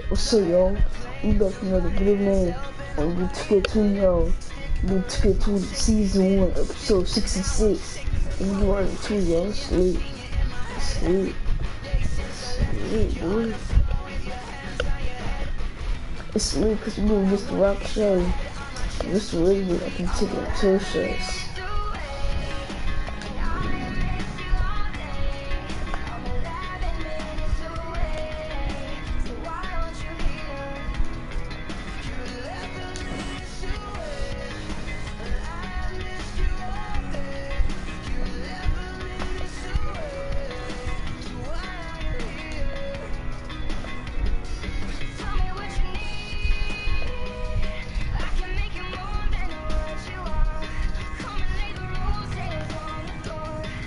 What's up, y'all? We back with another video, man. On the Ticket 2, y'all. The Ticket 2 Season 1, Episode 66. And you already too, y'all. Sleep. Sleep. Sleep, boy. It's sleep because we doing Mr. Rock Show. Mr. Radio, I can take it to shows.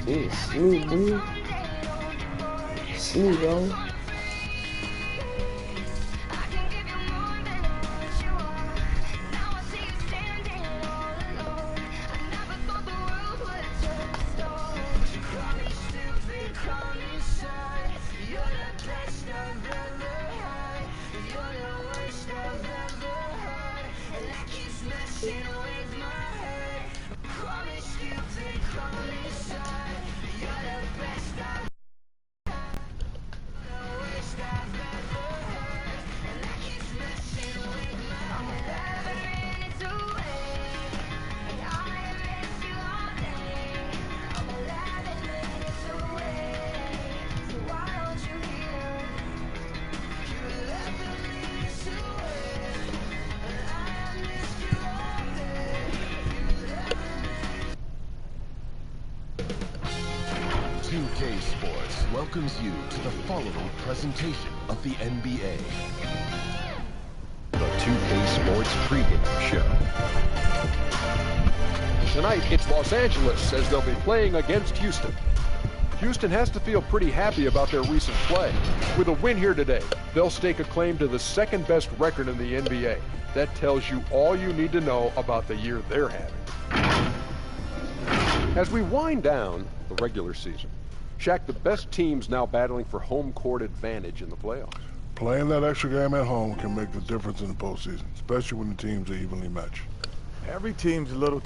Yeah, sleep, dude. Sleep, yo. Sports welcomes you to the following presentation of the NBA. The 2K Sports pregame show. Tonight, it's Los Angeles as they'll be playing against Houston. Houston has to feel pretty happy about their recent play. With a win here today, they'll stake a claim to the second best record in the NBA. That tells you all you need to know about the year they're having. As we wind down the regular season, Shaq, the best teams now battling for home court advantage in the playoffs. Playing that extra game at home can make the difference in the postseason, especially when the teams are evenly matched. Every team's a little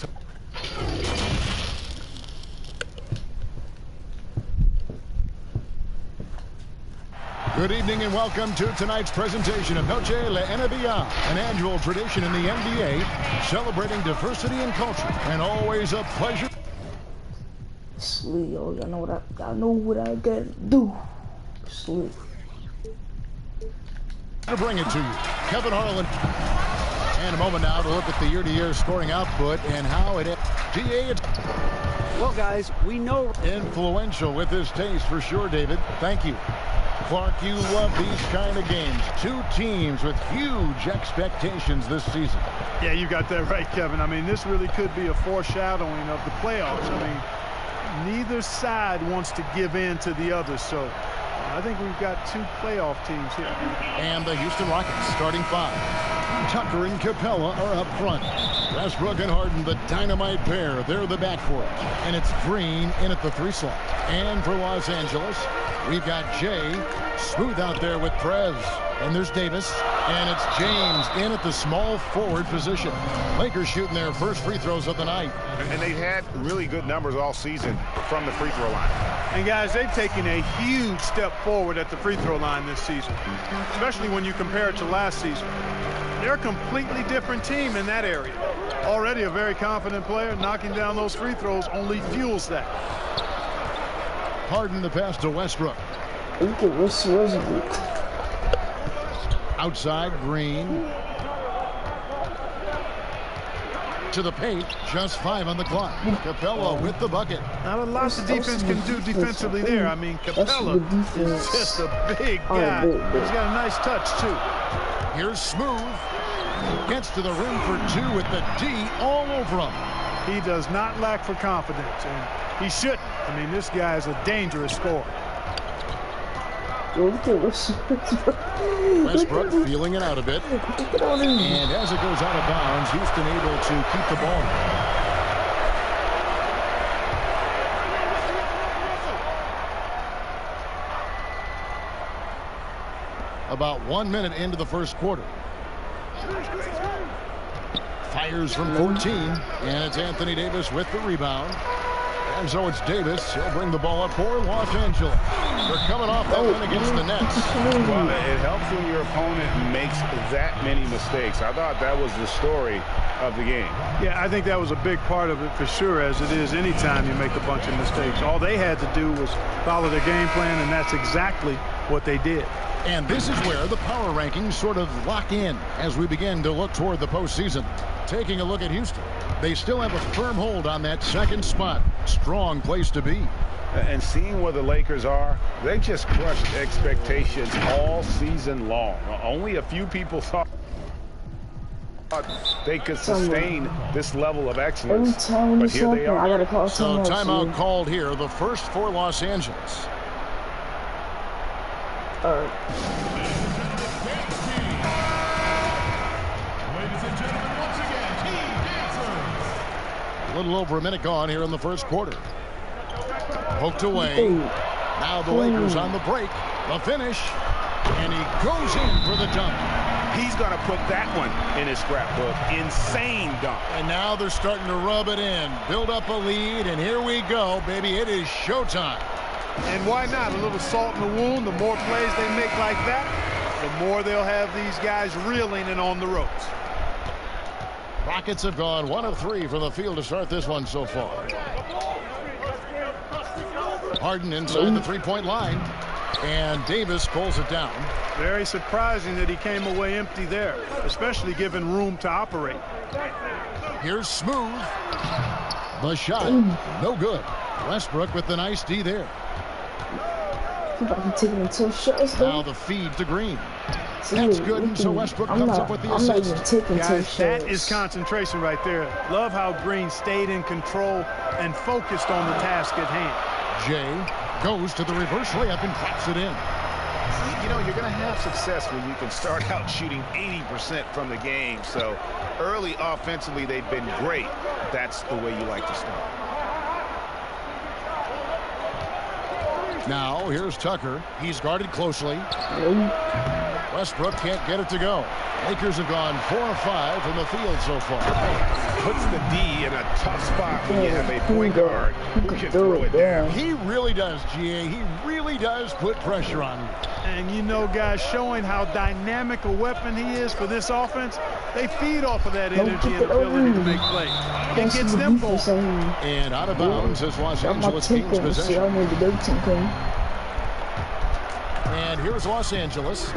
Good evening and welcome to tonight's presentation of Noche La NBA, an annual tradition in the NBA, celebrating diversity and culture, and always a pleasure. Sleep, yo. Y'all know what I gotta do. Sleep. To bring it to you, Kevin Harlan. And a moment now to look at the year-to-year scoring output and how it. GA. Well, guys, we know. Influential with his taste for sure, David. Thank you. Clark, you love these kind of games. Two teams with huge expectations this season. Yeah, you got that right, Kevin. I mean, this really could be a foreshadowing of the playoffs. I mean, neither side wants to give in to the other, so I think we've got two playoff teams here. And the Houston Rockets starting five. Tucker and Capella are up front. Westbrook and Harden, the dynamite pair. They're the backcourt. And it's Green in at the 3 slot. And for Los Angeles, we've got Jay smooth out there with Prez. And there's Davis. And it's James in at the small forward position. Lakers shooting their first free throws of the night. And they've had really good numbers all season from the free throw line. And guys, they've taken a huge step forward at the free throw line this season, especially when you compare it to last season. They're a completely different team in that area. Already a very confident player. Knocking down those free throws only fuels that. Harden the pass to Westbrook. Look at Westbrook. Outside, Green. To the paint, just 5 on the clock. Capella with the bucket. Not a lot the defense can do defensively there. I mean, Capella is just a big guy. He's got a nice touch, too. Here's Smooth. Gets to the rim for 2 with the D all over him. He does not lack for confidence, and he shouldn't. I mean, this guy is a dangerous scorer. Westbrook feeling it out a bit. And as it goes out of bounds, Houston able to keep the ball. About 1 minute into the first quarter. Fires from 14, and it's Anthony Davis with the rebound. And so it's Davis. He'll bring the ball up for Los Angeles. They're coming off that win against the Nets. Well, it helps when your opponent makes that many mistakes. I thought that was the story of the game. Yeah, I think that was a big part of it for sure, as it is anytime you make a bunch of mistakes. All they had to do was follow their game plan, and that's exactly what they did. And this is where the power rankings sort of lock in as we begin to look toward the postseason. Taking a look at Houston, they still have a firm hold on that second spot. Strong place to be. And seeing where the Lakers are, they just crushed expectations all season long. Only a few people thought they could sustain this level of excellence. But here they are. I gotta call so timeout called here, the first for Los Angeles. Alright. A little over a minute gone here in the first quarter. Poked away. Now the Lakers on the break. The finish. And he goes in for the dunk. He's going to put that one in his scrapbook. Insane dunk. And now they're starting to rub it in. Build up a lead. And here we go, baby. It is showtime. And why not? A little salt in the wound. The more plays they make like that, the more they'll have these guys reeling and on the ropes. Rockets have gone 1 of 3 from the field to start this one so far. Harden inside the three-point line. And Davis pulls it down. Very surprising that he came away empty there, especially given room to operate. Here's Smooth. The shot, no good. Westbrook with the nice D there. Now the feed to Green. That's good, and so Westbrook comes up with the assist. Guys, that is concentration right there. Love how Green stayed in control and focused on the task at hand. Jay goes to the reverse layup and claps it in. You know, you're going to have success when you can start out shooting 80% from the game. So early offensively, they've been great. That's the way you like to start. Now, here's Tucker. He's guarded closely. Westbrook can't get it to go. Lakers have gone 4 of 5 from the field so far. Puts the D in a tough spot when you have a point guard who can throw it down. He really does, GA. He really does put pressure on him. And you know, guys, showing how dynamic a weapon he is for this offense, they feed off of that energy and ability to make plays. It gets them going. And out of bounds as Los Angeles Kings possession. And here's Los Angeles.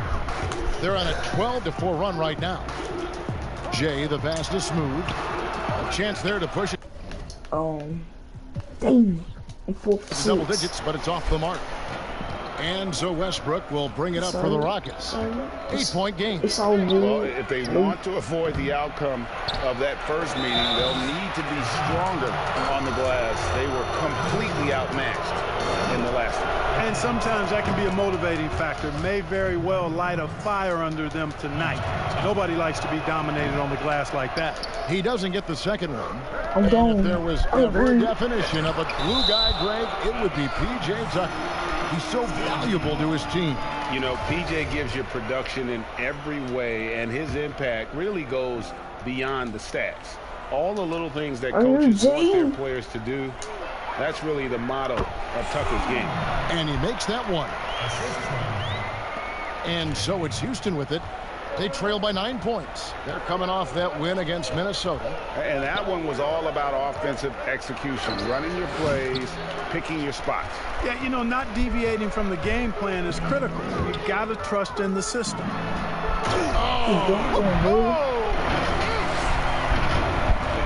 They're on a 12-4 run right now. Jay, the fastest Smooth. A chance there to push it. Dang. Double digits, but it's off the mark. And so Westbrook will bring it up for the Rockets. 8-point game. Well, if they want to avoid the outcome of that first meeting, they'll need to be stronger on the glass. They were completely outmatched in the last one. And sometimes that can be a motivating factor. May very well light a fire under them tonight. Nobody likes to be dominated on the glass like that. He doesn't get the second one. And if there was ever a definition of a glue guy, Greg, it would be P.J. Tucker. He's so valuable to his team. You know, P.J. gives you production in every way, and his impact really goes beyond the stats. All the little things that coaches want their players to do, that's really the motto of Tucker's game. And he makes that one. And so it's Houston with it. They trail by 9 points. They're coming off that win against Minnesota. And that one was all about offensive execution, running your plays, picking your spots. Yeah, you know, not deviating from the game plan is critical. You got to trust in the system.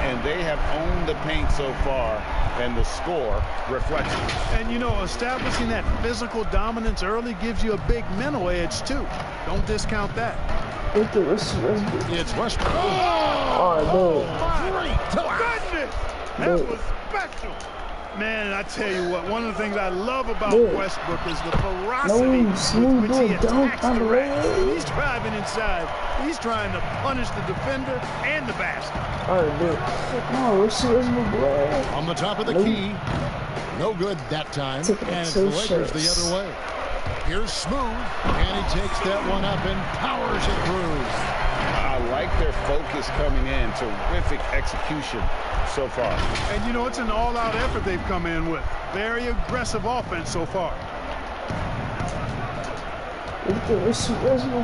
And they have owned the paint so far, and the score reflects it. And, you know, establishing that physical dominance early gives you a big mental edge, too. Don't discount that. It's Westbrook. Oh, my goodness! That was special. Man, I tell you what, one of the things I love about Westbrook is the ferocity with which he attacks the rack. When he's driving inside, he's trying to punish the defender and the basket. On the top of the key. No good that time. And it's the Lakers the other way. Here's Smooth, and he takes that one up and powers it through. I like their focus coming in. Terrific execution so far. And, you know, it's an all-out effort they've come in with. Very aggressive offense so far.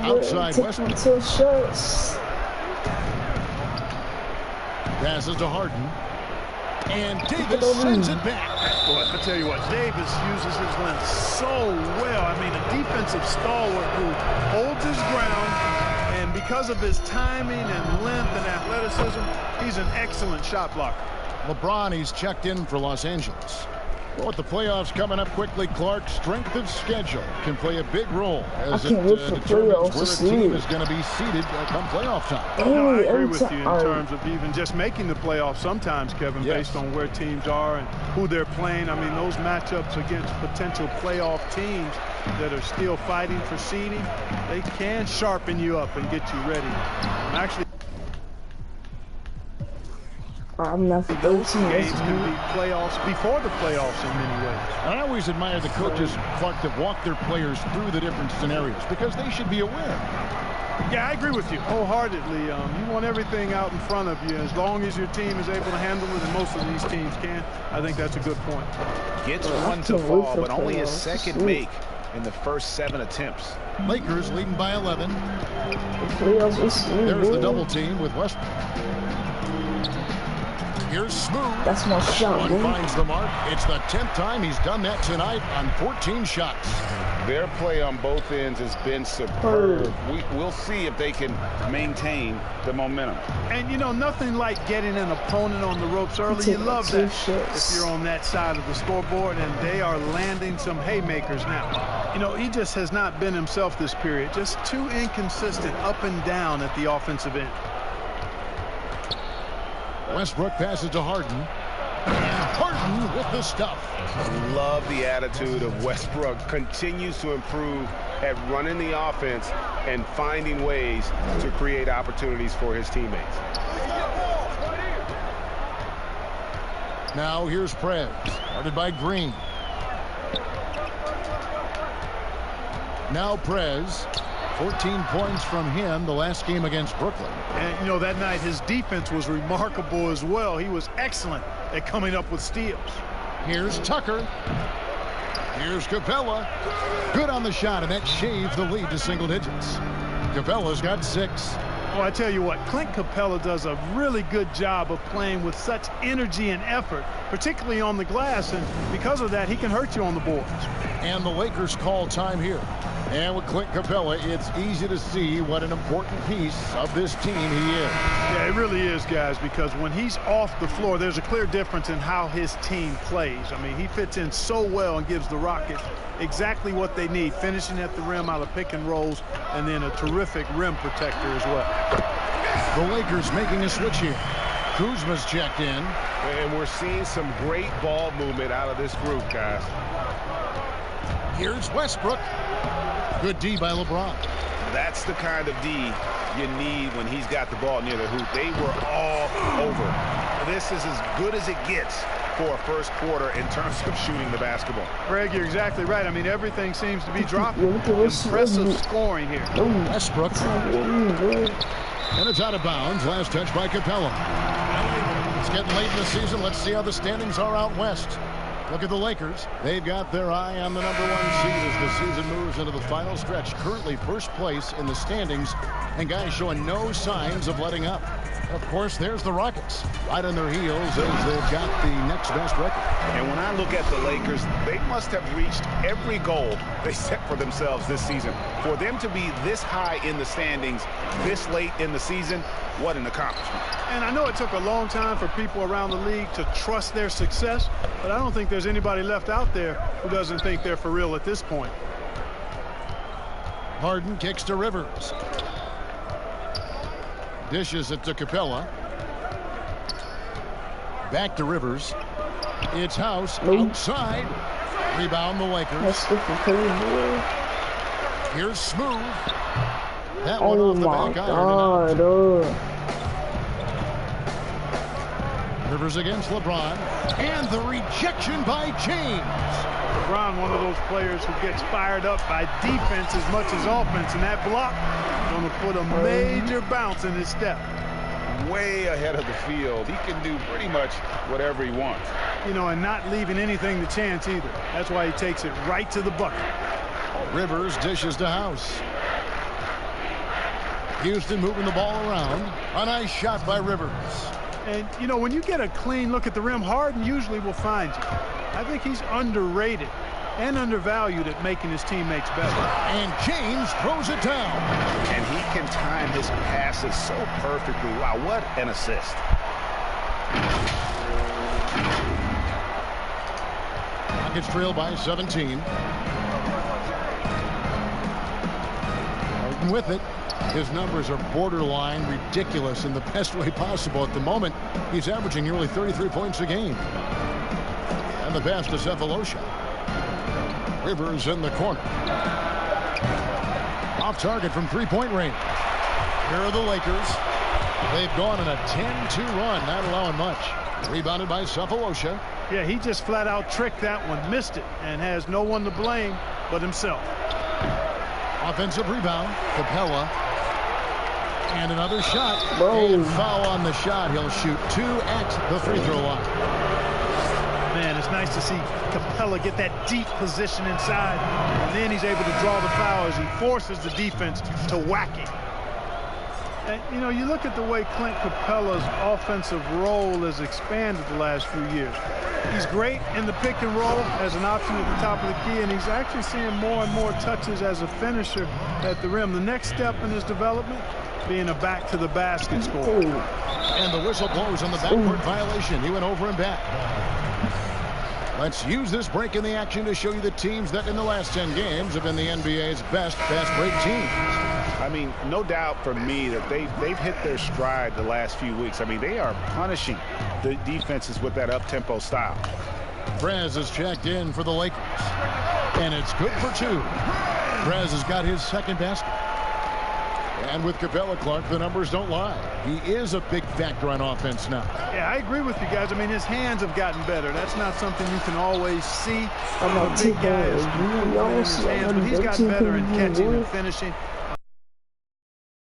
Outside Westbrook. Passes to Harden. And Davis sends it back. Boy, I tell you what, Davis uses his length so well. I mean, a defensive stalwart who holds his ground, and because of his timing and length and athleticism, he's an excellent shot blocker. LeBron, he's checked in for Los Angeles. Well, with the playoffs coming up quickly, Clark, strength of schedule can play a big role as it determines where a team is going to be seated come playoff time. No, I agree with you in terms of even just making the playoffs sometimes, Kevin, based on where teams are and who they're playing. I mean, those matchups against potential playoff teams that are still fighting for seeding, they can sharpen you up and get you ready. I'm not for those games can be playoffs before the playoffs in many ways. And I always admire the coaches, Clark, that walk their players through the different scenarios because they should be aware. Yeah, I agree with you wholeheartedly. You want everything out in front of you. As long as your team is able to handle it, and most of these teams can, I think that's a good point. Gets one to fall, but only a second make in the first 7 attempts. Lakers leading by 11. There's the double team with Westbrook. Here's Smooth. That's my shot, One finds the mark. It's the 10th time he's done that tonight on 14 shots. Their play on both ends has been superb. We'll see if they can maintain the momentum. And, you know, nothing like getting an opponent on the ropes early. You love that if you're on that side of the scoreboard, and they are landing some haymakers now. You know, he just has not been himself this period. Just too inconsistent up and down at the offensive end. Westbrook passes to Harden. And Harden with the stuff. Love the attitude of Westbrook. Continues to improve at running the offense and finding ways to create opportunities for his teammates. Now here's Prez, guarded by Green. Now Prez. 14 points from him the last game against Brooklyn. And, you know, that night his defense was remarkable as well. He was excellent at coming up with steals. Here's Tucker. Here's Capella. Good on the shot, and that shaved the lead to single digits. Capella's got 6. Well, I tell you what, Clint Capella does a really good job of playing with such energy and effort, particularly on the glass, and because of that, he can hurt you on the boards. And the Lakers call time here. And with Clint Capella, it's easy to see what an important piece of this team he is. Yeah, it really is, guys, because when he's off the floor, there's a clear difference in how his team plays. I mean, he fits in so well and gives the Rockets exactly what they need, finishing at the rim out of pick and rolls, and then a terrific rim protector as well. The Lakers making a switch here. Kuzma's checked in. And we're seeing some great ball movement out of this group, guys. Here's Westbrook. Good D by LeBron. That's the kind of D you need when he's got the ball near the hoop. They were all over. This is as good as it gets for a first quarter in terms of shooting the basketball. Greg, you're exactly right. I mean, everything seems to be dropping. Impressive scoring here. Westbrook. And it's out of bounds. Last touch by Capella. It's getting late in the season. Let's see how the standings are out west. Look at the Lakers. They've got their eye on the #1 seed as the season moves into the final stretch. Currently first place in the standings, and guys showing no signs of letting up. Of course, there's the Rockets, right on their heels as they've got the next best record. And when I look at the Lakers, they must have reached every goal they set for themselves this season. For them to be this high in the standings this late in the season, what an accomplishment. And I know it took a long time for people around the league to trust their success, but I don't think there's anybody left out there who doesn't think they're for real at this point. Harden kicks to Rivers. Dishes it to Capella. Back to Rivers. It's House outside. Rebound the Lakers. Here's Smooth. That one off the back iron. Rivers against LeBron. And the rejection by James. LeBron, one of those players who gets fired up by defense as much as offense. And that block is going to put a major bounce in his step. Way ahead of the field. He can do pretty much whatever he wants. You know, and not leaving anything to chance either. That's why he takes it right to the bucket. Rivers dishes to House. Houston moving the ball around. A nice shot by Rivers. And, you know, when you get a clean look at the rim, Harden usually will find you. I think he's underrated and undervalued at making his teammates better. And James throws it down. And he can time his passes so perfectly. Wow, what an assist. Rockets trail by 17. Harden with it. His numbers are borderline ridiculous in the best way possible. At the moment, he's averaging nearly 33 points a game. And the pass to Sefolosha. Rivers in the corner. Off target from three-point range. Here are the Lakers. They've gone on a 10-2 run, not allowing much. Rebounded by Sefolosha. Yeah, he just flat out tricked that one, missed it, and has no one to blame but himself. Offensive rebound. Capella. And another shot. Whoa. And foul on the shot. He'll shoot 2 at the free throw line. Man, it's nice to see Capella get that deep position inside, and then he's able to draw the foul as he forces the defense to whack him. And, you know, you look at the way Clint Capella's offensive role has expanded the last few years. He's great in the pick and roll as an option at the top of the key, and he's actually seeing more and more touches as a finisher at the rim. The next step in his development being a back-to-the-basket scorer. And the whistle blows on the backcourt violation. He went over and back. Let's use this break in the action to show you the teams that in the last 10 games have been the NBA's best fast break teams. I mean, no doubt for me that they've hit their stride the last few weeks. I mean, they are punishing the defenses with that up-tempo style. Prez is checked in for the Lakers. And it's good for 2. Prez has got his second basket. And with Capella, Clark, the numbers don't lie. He is a big factor on offense now. Yeah, I agree with you guys. I mean, his hands have gotten better. That's not something you can always see. I'm A not big taking guy it. is improving in his hands, but he's gotten better in catching and finishing.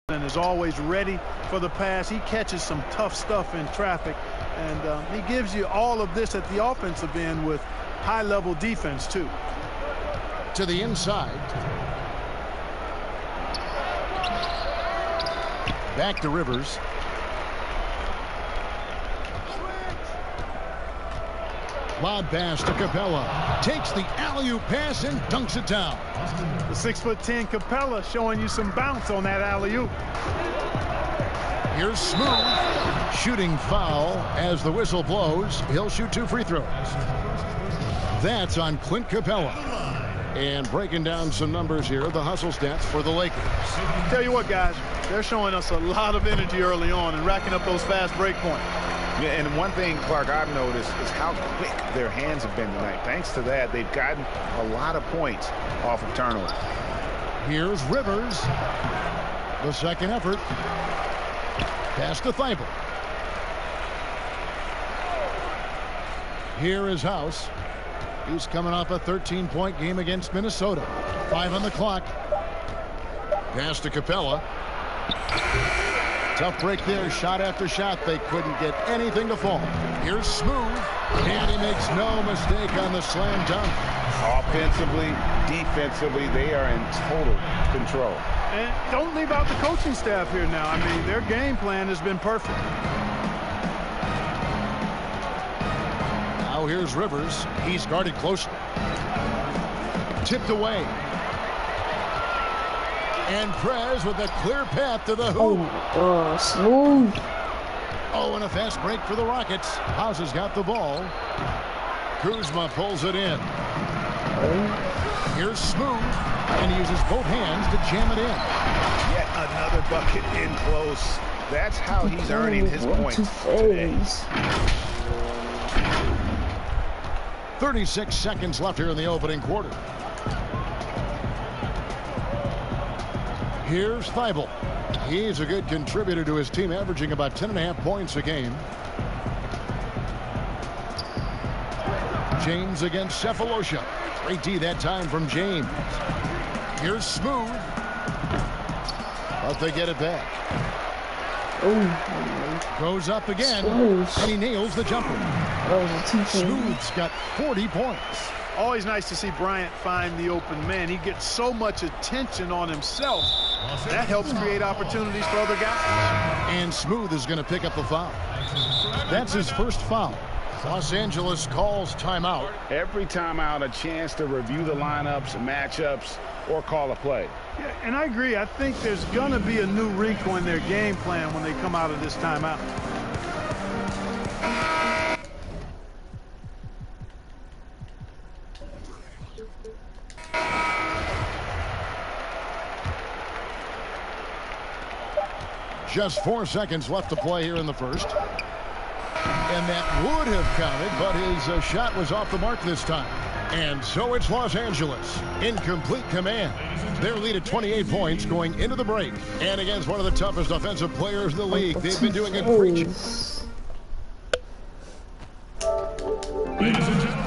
And is always ready for the pass. He catches some tough stuff in traffic, and he gives you all of this at the offensive end with high-level defense, too. To the inside. Back to Rivers. Lob pass to Capella. Takes the alley-oop pass and dunks it down. The 6'10" Capella showing you some bounce on that alley-oop. Here's Smooth. Shooting foul as the whistle blows. He'll shoot 2 free throws. That's on Clint Capella. And breaking down some numbers here, the hustle stats for the Lakers. Tell you what, guys, they're showing us a lot of energy early on and racking up those fast break points. Yeah, and one thing, Clark, I've noticed is how quick their hands have been tonight. Thanks to that, they've gotten a lot of points off of turnovers. Here's Rivers. The second effort. Pass to Thibault. Here is House. He's coming off a 13-point game against Minnesota. 5 on the clock. Pass to Capella. Tough break there. Shot after shot. They couldn't get anything to fall. Here's Smooth. And he makes no mistake on the slam dunk. Offensively, defensively, they are in total control. And don't leave out the coaching staff here now. I mean, their game plan has been perfect. Now here's Rivers. He's guarded closely. Tipped away. And Prez with a clear path to the hoop. Oh, Smooth. Oh, and a fast break for the Rockets. House has got the ball. Kuzma pulls it in. Here's Smooth. And he uses both hands to jam it in. Yet another bucket in close. That's how he's earning his points today. 36 seconds left here in the opening quarter. Here's Thibault. He's a good contributor to his team, averaging about 10.5 points a game. James against Cephalosha. Great D that time from James. Here's Smooth. But they get it back. Oh, goes up again, and he nails the jumper. Smooth's got 40 points. Always nice to see Bryant find the open man. He gets so much attention on himself. That helps create opportunities for other guys. And Smooth is going to pick up the foul. That's his first foul. Los Angeles calls timeout. Every timeout, a chance to review the lineups, matchups, or call a play. Yeah, and I agree. I think there's going to be a new wrinkle in their game plan when they come out of this timeout. Just 4 seconds left to play here in the first. And that would have counted, but his shot was off the mark this time. And so it's Los Angeles in complete command. Their lead at 28 points going into the break. And against one of the toughest offensive players in the league. They've been doing it preaching.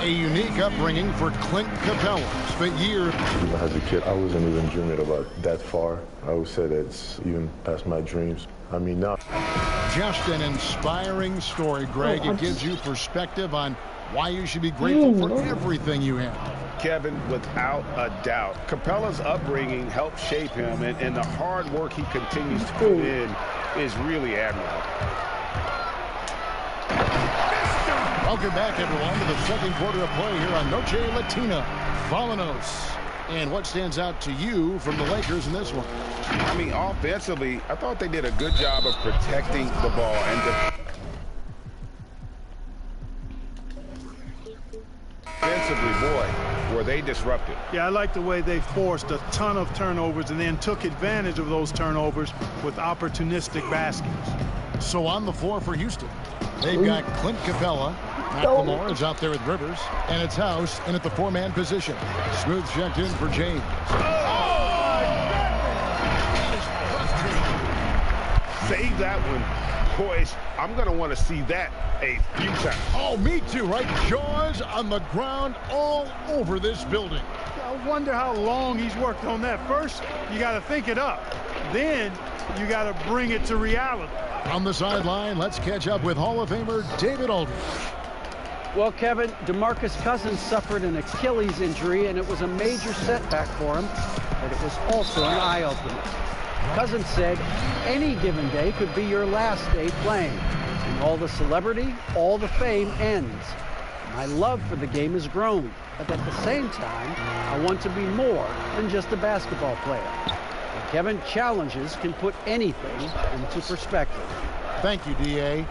A unique upbringing for Clint Capella. Spent years. As a kid, I wasn't even dreaming about that far. I always said it's even past my dreams. I mean, now. Just an inspiring story, Greg. It gives you perspective on why you should be grateful for everything you have. Kevin, without a doubt, Capella's upbringing helped shape him, and the hard work he continues to put in is really admirable. Welcome back, everyone, to the second quarter of play here on Noche Latina. Volanos. And what stands out to you from the Lakers in this one? I mean, offensively, I thought they did a good job of protecting the ball. And defensively, boy, were they disrupted. Yeah, I like the way they forced a ton of turnovers and then took advantage of those turnovers with opportunistic baskets. So on the floor for Houston, they've got Clint Capella. McLemore is out there with Rivers, and it's House in at the four-man position. Smooth checked in for James. Save that one. Boys, I'm going to want to see that a few times. Oh, me too, right? Jaws on the ground all over this building. I wonder how long he's worked on that. First, you got to think it up. Then, you got to bring it to reality. On the sideline, let's catch up with Hall of Famer David Aldridge. Well, Kevin, DeMarcus Cousins suffered an Achilles injury, and it was a major setback for him, but it was also an eye-opener. Cousins said, any given day could be your last day playing. And all the celebrity, all the fame ends. My love for the game has grown, but at the same time, I want to be more than just a basketball player. And Kevin, challenges can put anything into perspective. Thank you, D.A.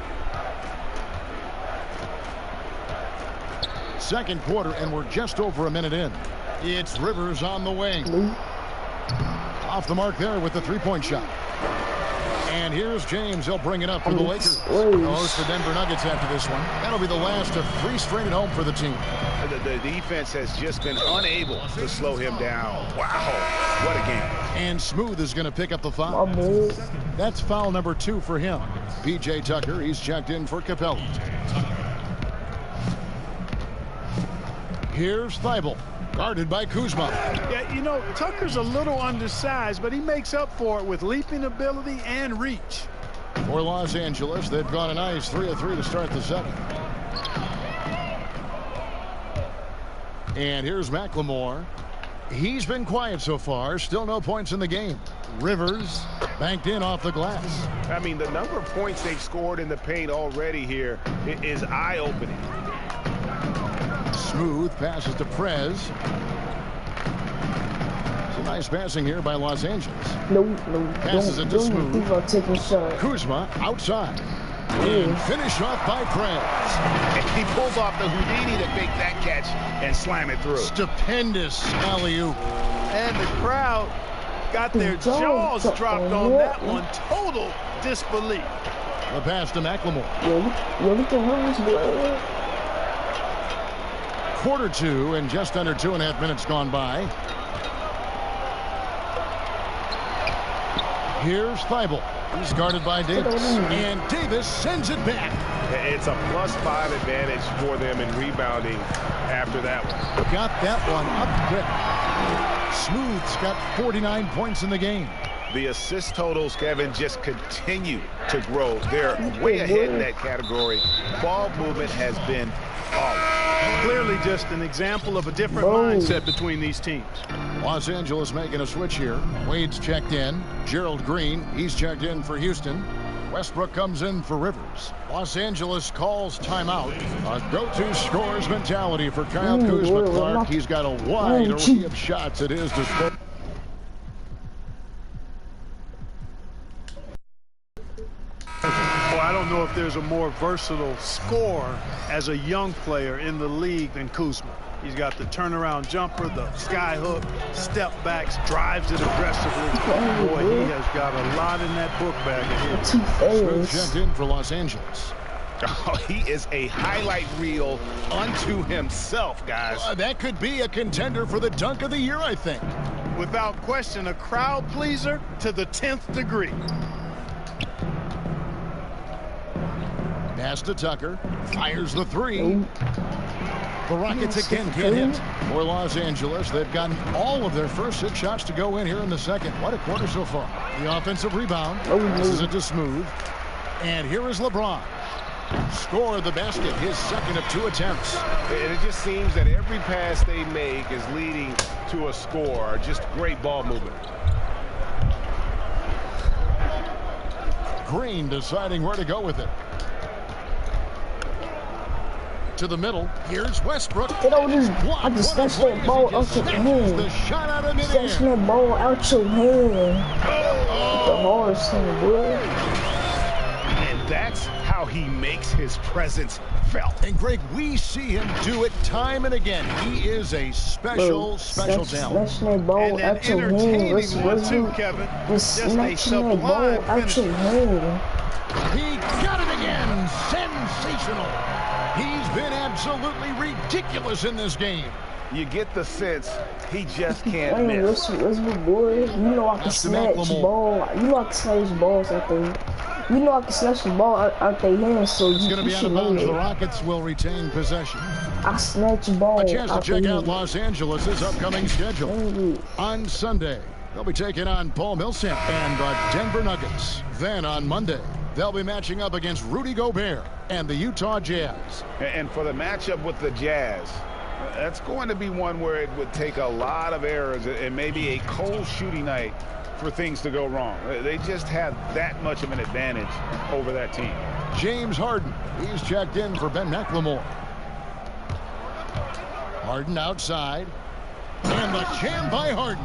Second quarter, and we're just over a minute in. It's Rivers on the wing. Off the mark there with the three-point shot. And here's James. He'll bring it up for the Lakers. Host the Denver Nuggets after this one. That'll be the last of 3 straight at home for the team. The defense has just been unable to slow him down. Wow, what a game. And Smooth is going to pick up the foul. That's foul number 2 for him. P.J. Tucker, he's checked in for Capella. Here's Thibault, guarded by Kuzma. Yeah, you know, Tucker's a little undersized, but he makes up for it with leaping ability and reach. For Los Angeles, they've gone a nice 3 of 3 to start the second. And here's McLemore. He's been quiet so far. Still no points in the game. Rivers banked in off the glass. I mean, the number of points they've scored in the paint already here is eye-opening. Smooth passes to Prez. Some nice passing here by Los Angeles. Passes it to Smooth. Kuzma outside. And finished off by Prez. And he pulls off the Houdini to make that catch and slam it through. Stupendous alley-oop. And the crowd got their jaws dropped on that one. Total disbelief. The pass to McLemore. Quarter 2 and just under 2.5 minutes gone by. Here's Thibault. He's guarded by Davis. And Davis sends it back. It's a +5 advantage for them in rebounding after that one. Got that one up quick. Smooth's got 49 points in the game. The assist totals, Kevin, just continue to grow. They're way ahead in that category. Ball movement has been flawless. Clearly just an example of a different mindset between these teams. Los Angeles making a switch here. Wade's checked in. Gerald Green, he's checked in for Houston. Westbrook comes in for Rivers. Los Angeles calls timeout. A go-to scores mentality for Kyle Kuzma. Clark, he's got a wide array of shots at his disposal. Well, I don't know if there's a more versatile scorer as a young player in the league than Kuzma. He's got the turnaround jumper, the sky hook, step backs, drives it aggressively. Boy, he has got a lot in that book bag ahead. Smooth checked in for Los Angeles. Oh, he is a highlight reel unto himself, guys. That could be a contender for the dunk of the year, I think. Without question, a crowd pleaser to the 10th degree. Pass to Tucker. Fires the three. The Rockets again can't hit. For Los Angeles, they've gotten all of their first 6 shots to go in here in the second. What a quarter so far. The offensive rebound. This is it to Smooth. And here is LeBron. Scored the basket, his second of 2 attempts. And it just seems that every pass they make is leading to a score. Just great ball movement. Green deciding where to go with it. To the middle. Here's Westbrook. I just snatched that ball out your hand. The shot out of midair. Snatched that ball out your hand. The hardest thing, boy. And that's how he makes his presence felt. And Greg, we see him do it time and again. He is a special talent. Snatching that ball out your hand. Just snatching that ball out your hand. He got it again. Sensational. He's been absolutely ridiculous in this game. You get the sense he just can't miss. Westbrook, boy. You know I can snatch ball. You know I can snatch balls out there. You know I can snatch the ball out their hands, so it's going to be out of bounds. The Rockets will retain possession. I snatch the ball. A chance to check out Los Angeles' upcoming schedule. On Sunday, they'll be taking on Paul Millsap and the Denver Nuggets. Then on Monday, they'll be matching up against Rudy Gobert and the Utah Jazz. And for the matchup with the Jazz, that's going to be one where it would take a lot of errors and maybe a cold shooting night for things to go wrong. They just have that much of an advantage over that team. James Harden, he's checked in for Ben McLemore. Harden outside. And the jam by Harden.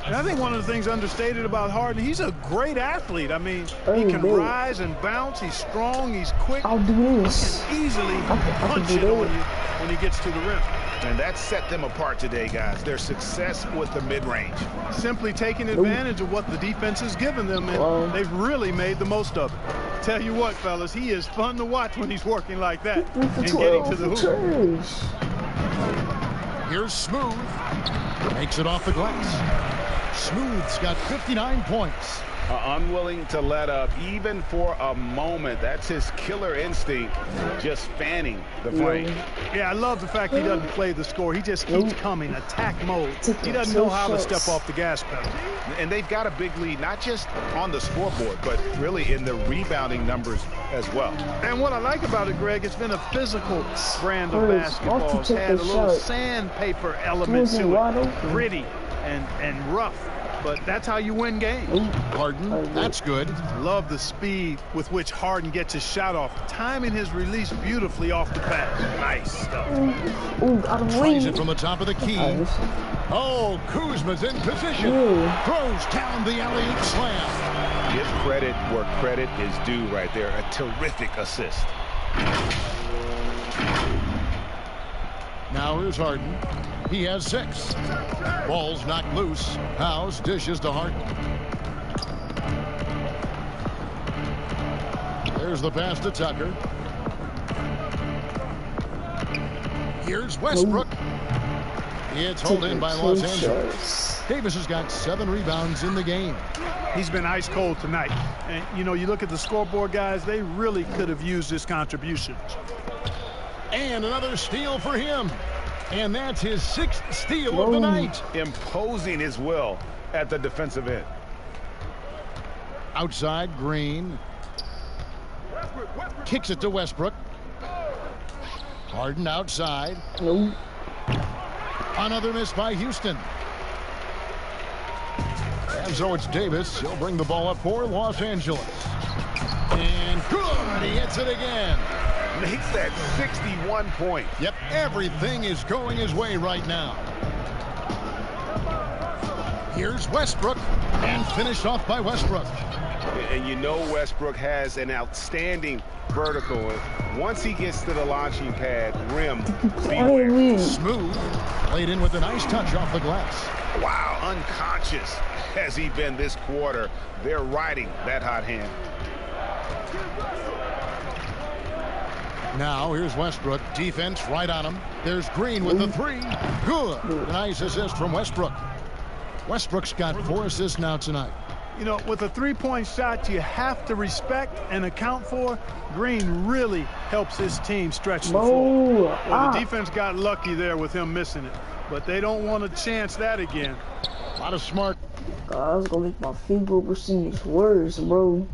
And I think one of the things understated about Harden, he's a great athlete. I mean, he can rise and bounce. He's strong. He's quick. I'll do this. He can easily punch it on you when he gets to the rim. And that set them apart today, guys. Their success with the mid-range. Simply taking advantage of what the defense has given them, and they've really made the most of it. Tell you what, fellas, he is fun to watch when he's working like that and getting to the hoop. Here's Smooth. Makes it off the glass. Smooth's got 59 points. Unwilling to let up even for a moment. That's his killer instinct, just fanning the flame. Yeah, I love the fact he doesn't play the score. He just keeps coming, attack mode. He doesn't know how to step off the gas pedal. And they've got a big lead, not just on the scoreboard, but really in the rebounding numbers as well. And what I like about it, Greg, it's been a physical brand of basketball. It's had a little sandpaper element to it, gritty and rough. But that's how you win games. Harden, that's good. Love the speed with which Harden gets his shot off. Timing his release beautifully off the pass. Nice stuff. Plays it from the top of the key. Oh, Kuzma's in position. Throws down the alley-oop slam. Give credit where credit is due right there. A terrific assist. Now here's Harden. He has 6. Ball's knocked loose. House dishes to Harden. There's the pass to Tucker. Here's Westbrook. It's held in by Los Angeles. Davis has got 7 rebounds in the game. He's been ice cold tonight. And, you know, you look at the scoreboard, guys, they really could have used his contributions. And another steal for him. And that's his 6th steal of the night. Imposing his will at the defensive end. Outside, Green. Kicks it to Westbrook. Harden outside. Another miss by Houston. And so it's Davis. He'll bring the ball up for Los Angeles. And good. He hits it again. Makes that 61 point. Yep, everything is going his way right now. Here's Westbrook. And finished off by Westbrook. And you know Westbrook has an outstanding vertical. Once he gets to the launching pad, rim, beware. Smooth. Played in with a nice touch off the glass. Wow, unconscious has he been this quarter. They're riding that hot hand. Now here's Westbrook. Defense right on him. There's Green with the 3. Good. Nice assist from Westbrook. Westbrook's got 4 assists now tonight. You know, with a 3-point shot you have to respect and account for, Green really helps his team stretch the floor. Well, the defense got lucky there with him missing it, but they don't want to chance that again. A lot of smart. I was gonna make my finger overseas worse, bro.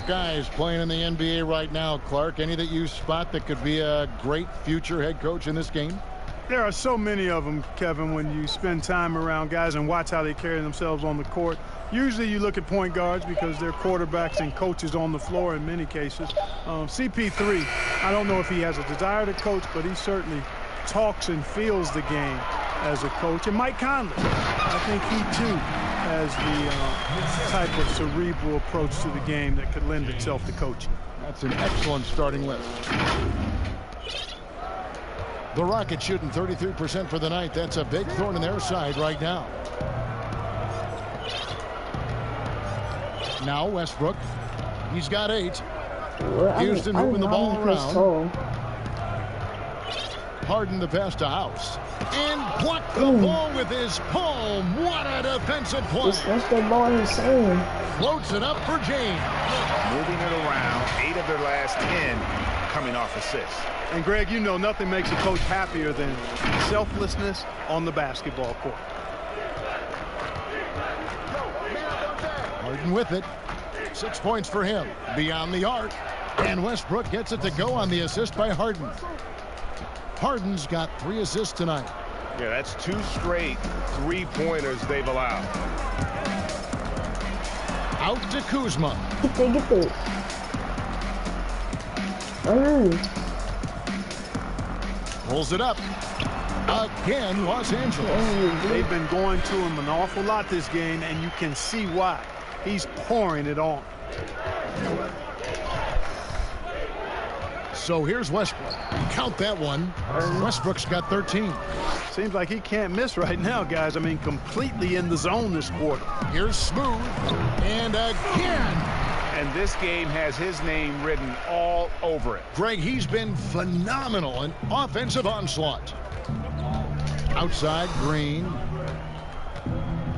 Guys playing in the NBA right now, Clark. Any that you spot that could be a great future head coach in this game? There are so many of them, Kevin, when you spend time around guys and watch how they carry themselves on the court. Usually you look at point guards because they're quarterbacks and coaches on the floor in many cases. CP3, I don't know if he has a desire to coach, but he certainly talks and feels the game as a coach. And Mike Conley, I think he too has the type of cerebral approach to the game that could lend itself to coaching. That's an excellent starting list. The Rockets shooting 33% for the night. That's a big thorn in their side right now. Now Westbrook. He's got 8. Houston moving the ball around. Harden the pass to House. And blocked the ball with his palm. What a defensive play. What's the ball insane? Floats it up for James. Moving it around. 8 of their last 10 coming off assists. And Greg, you know nothing makes a coach happier than selflessness on the basketball court. Harden with it. 6 points for him. Beyond the arc. And Westbrook gets it to go on the assist by Harden. Harden's got 3 assists tonight. Yeah, that's 2 straight 3-pointers they've allowed. Out to Kuzma. Get there. Pulls it up. Again, Los Angeles. They've been going to him an awful lot this game, and you can see why. He's pouring it on. So here's Westbrook. Count that one. Westbrook's got 13. Seems like he can't miss right now, guys. I mean, completely in the zone this quarter. Here's Smooth. And again. And this game has his name written all over it. Greg, he's been phenomenal in offensive onslaught. Outside, Green.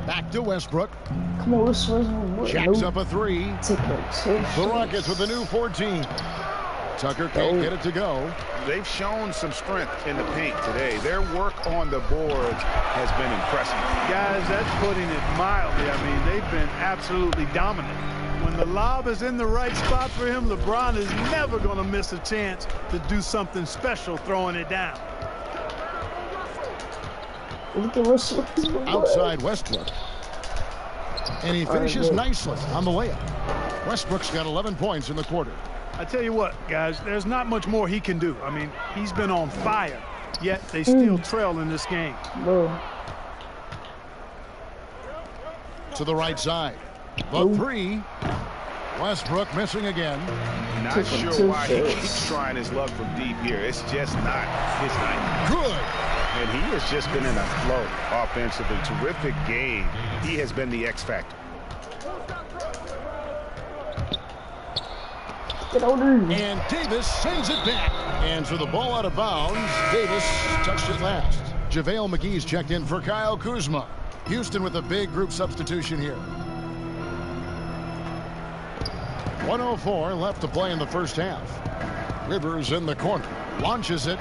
Back to Westbrook. Come on, Westbrook. Jacks up a 3. The Rockets with a new 14. Tucker can't get it to go. They've shown some strength in the paint today. Their work on the boards has been impressive. Guys, that's putting it mildly. I mean, they've been absolutely dominant. When the lob is in the right spot for him, LeBron is never going to miss a chance to do something special throwing it down. Outside Westbrook. And he finishes nicely on the layup. Westbrook's got 11 points in the quarter. I tell you what, guys, there's not much more he can do. I mean, he's been on fire, yet they still trail in this game. To the right side. The 3. Westbrook missing again. Not sure why he keeps trying his luck from deep here. It's just not his night. Good. And he has just been in a flow offensively. Terrific game. He has been the X factor. And Davis sends it back. And for the ball out of bounds, Davis touched it last. JaVale McGee's checked in for Kyle Kuzma. Houston with a big group substitution here. 1:04 left to play in the first half. Rivers in the corner. Launches it.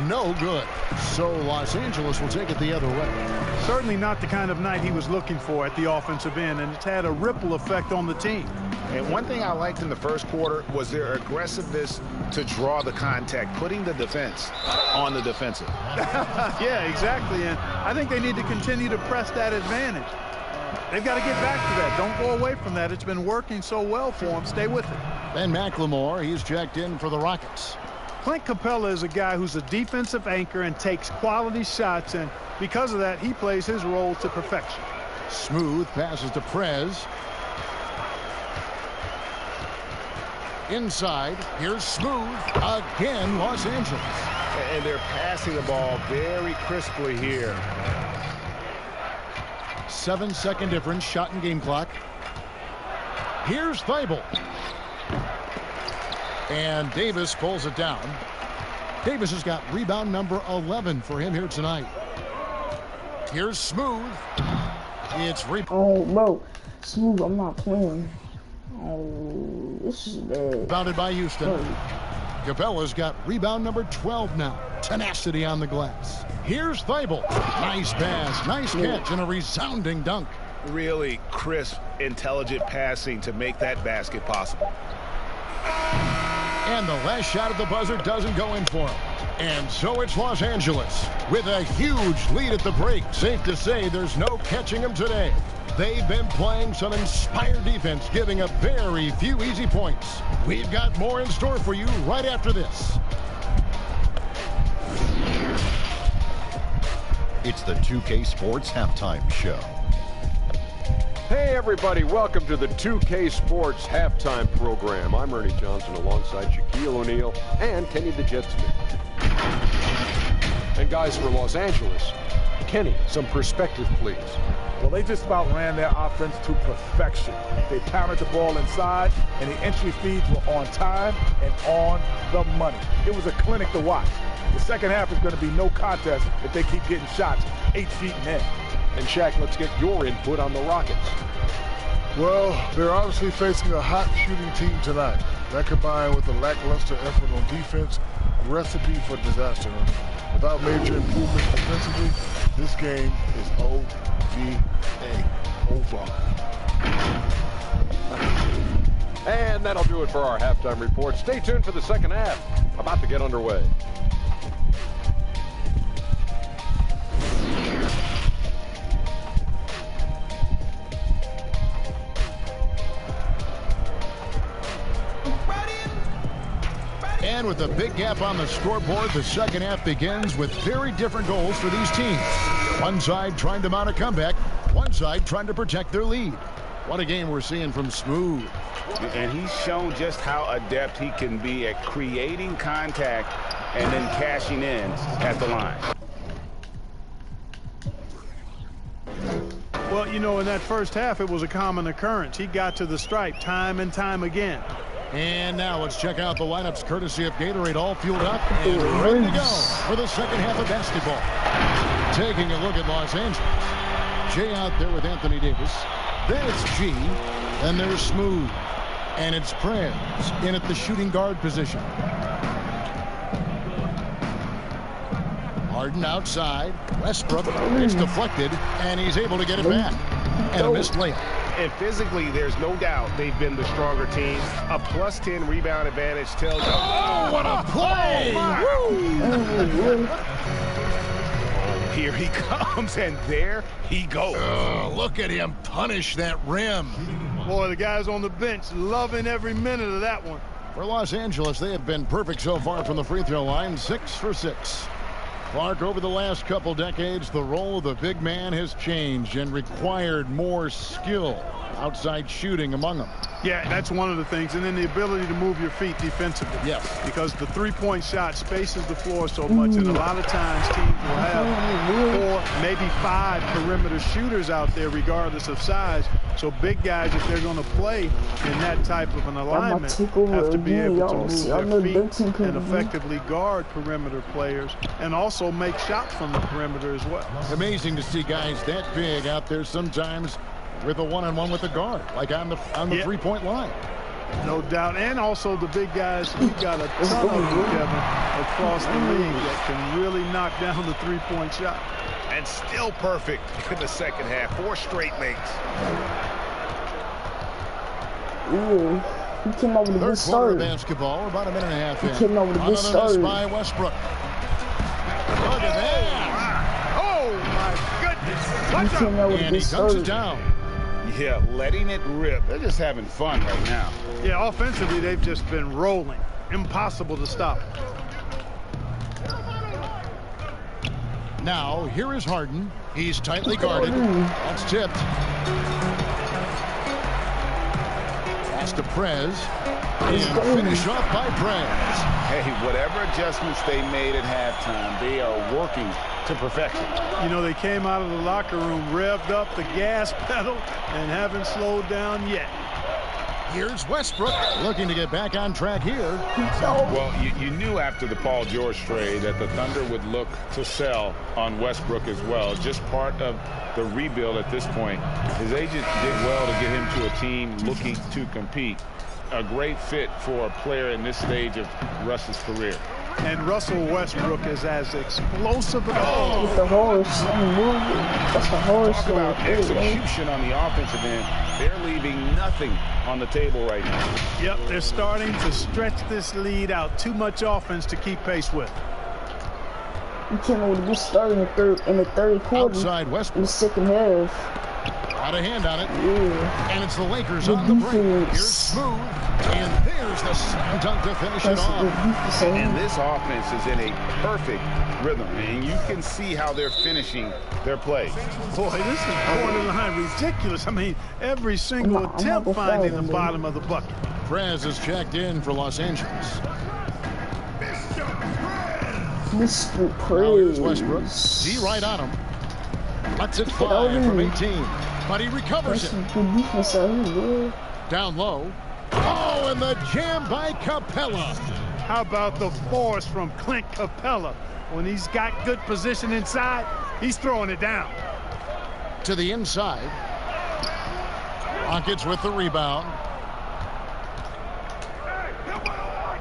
No good. So Los Angeles will take it the other way. Certainly not the kind of night he was looking for at the offensive end, and it's had a ripple effect on the team. And one thing I liked in the first quarter was their aggressiveness to draw the contact, putting the defense on the defensive. Yeah, exactly. And I think they need to continue to press that advantage. They've got to get back to that. Don't go away from that. It's been working so well for them. Stay with it. Ben McLemore, he's checked in for the Rockets. Clint Capella is a guy who's a defensive anchor and takes quality shots, and because of that, he plays his role to perfection. Smooth passes to Prez. Inside, here's Smooth. Again, Los Angeles. And they're passing the ball very crisply here. 7-second difference, shot and game clock. Here's Thibault. And Davis pulls it down. Davis has got rebound number 11 for him here tonight. Here's Smooth. It's oh, bro. Smooth, I'm not playing. Oh, this is bad. Bounded by Houston. Capella's got rebound number 12 now. Tenacity on the glass. Here's Thibault. Nice pass, nice catch, and a resounding dunk. Really crisp, intelligent passing to make that basket possible. And the last shot at the buzzer doesn't go in for him. And so it's Los Angeles with a huge lead at the break. Safe to say there's no catching them today. They've been playing some inspired defense, giving up very few easy points. We've got more in store for you right after this. It's the 2K Sports Halftime Show. Hey everybody, welcome to the 2K Sports Halftime Program. I'm Ernie Johnson alongside Shaquille O'Neal and Kenny the Jet Smith. And guys, for Los Angeles, Kenny, some perspective please. Well, they just about ran their offense to perfection. They pounded the ball inside, and the entry feeds were on time and on the money. It was a clinic to watch. The second half is going to be no contest if they keep getting shots 8 feet in. And Shaq, let's get your input on the Rockets. Well, they're obviously facing a hot shooting team tonight. That combined with a lackluster effort on defense, recipe for disaster. Without major improvements defensively, this game is over. And that'll do it for our halftime report. Stay tuned for the second half. About to get underway. And with a big gap on the scoreboard, the second half begins with very different goals for these teams. One side trying to mount a comeback, one side trying to protect their lead. What a game we're seeing from Smooth. And he's shown just how adept he can be at creating contact and then cashing in at the line. Well, you know, in that first half, it was a common occurrence. He got to the stripe time and time again. And now let's check out the lineups courtesy of Gatorade, all fueled up and ready to go for the second half of basketball. Taking a look at Los Angeles. Jay out there with Anthony Davis. Then it's G. Then there's Smooth. And it's Prez in at the shooting guard position. Harden outside. Westbrook is deflected, and he's able to get it back. And a missed layup. And physically, there's no doubt they've been the stronger team. A +10 rebound advantage tells you. Oh, what a play! Here he comes, and there he goes. Look at him punish that rim. Boy, the guys on the bench loving every minute of that one. For Los Angeles, they have been perfect so far from the free throw line, 6 for 6. Clark, over the last couple decades, the role of the big man has changed and required more skill. Outside shooting among them. Yeah, that's one of the things. And then the ability to move your feet defensively. Yes. Because the three-point shot spaces the floor so much. And a lot of times teams will have 4, maybe 5 perimeter shooters out there regardless of size. So big guys, if they're going to play in that type of an alignment, have to be able to move their feet and effectively guard perimeter players and also make shots from the perimeter as well. Amazing to see guys that big out there sometimes with a one-on-one with the guard, like on the three-point line. No doubt. And also the big guys, we've got a ton of them, Kevin, across the league that can really knock down the three-point shot. And still perfect in the second half. 4 straight makes. Ooh, he came out with a good start. Basketball, about a minute and a half in. He came out with a good start. By Westbrook. Look at that. Oh, my goodness. He came out with a And he good dunks start. it down. Yeah, letting it rip. They're just having fun right now. Yeah, offensively, they've just been rolling. Impossible to stop. Now, here is Harden. He's tightly guarded. That's tipped. Pass to Prez. And finish off by Prez. Hey, whatever adjustments they made at halftime, they are working to perfection. You know, they came out of the locker room, revved up the gas pedal, and haven't slowed down yet. Here's Westbrook looking to get back on track here. Well, you knew after the Paul George trade that the Thunder would look to sell on Westbrook as well. Just part of the rebuild at this point. His agent did well to get him to a team looking to compete. A great fit for a player in this stage of Russ's career. And Russell Westbrook is as explosive as With the horse, that's the horse. Talk about execution on the offensive end. They're leaving nothing on the table right now. Yep, they're starting to stretch this lead out. Too much offense to keep pace with. He came out with a good start in the third quarter. Outside Westbrook. In the second half. Got a hand on it. Yeah. And it's the Lakers on the break. Here's Smooth. And there's the slam dunk to finish it off. And this offense is in a perfect rhythm. And you can see how they're finishing their play. Boy, this is borderline ridiculous. I mean, every single attempt finding the bottom of the bucket. Prez is checked in for Los Angeles. Mr. Prez. Now here's Westbrook. D right on him. Lets it fly from 18. But he recovers it. Good defense out here, down low. Oh, and the jam by Capella. How about the force from Clint Capella? When he's got good position inside, he's throwing it down. To the inside. Rockets with the rebound.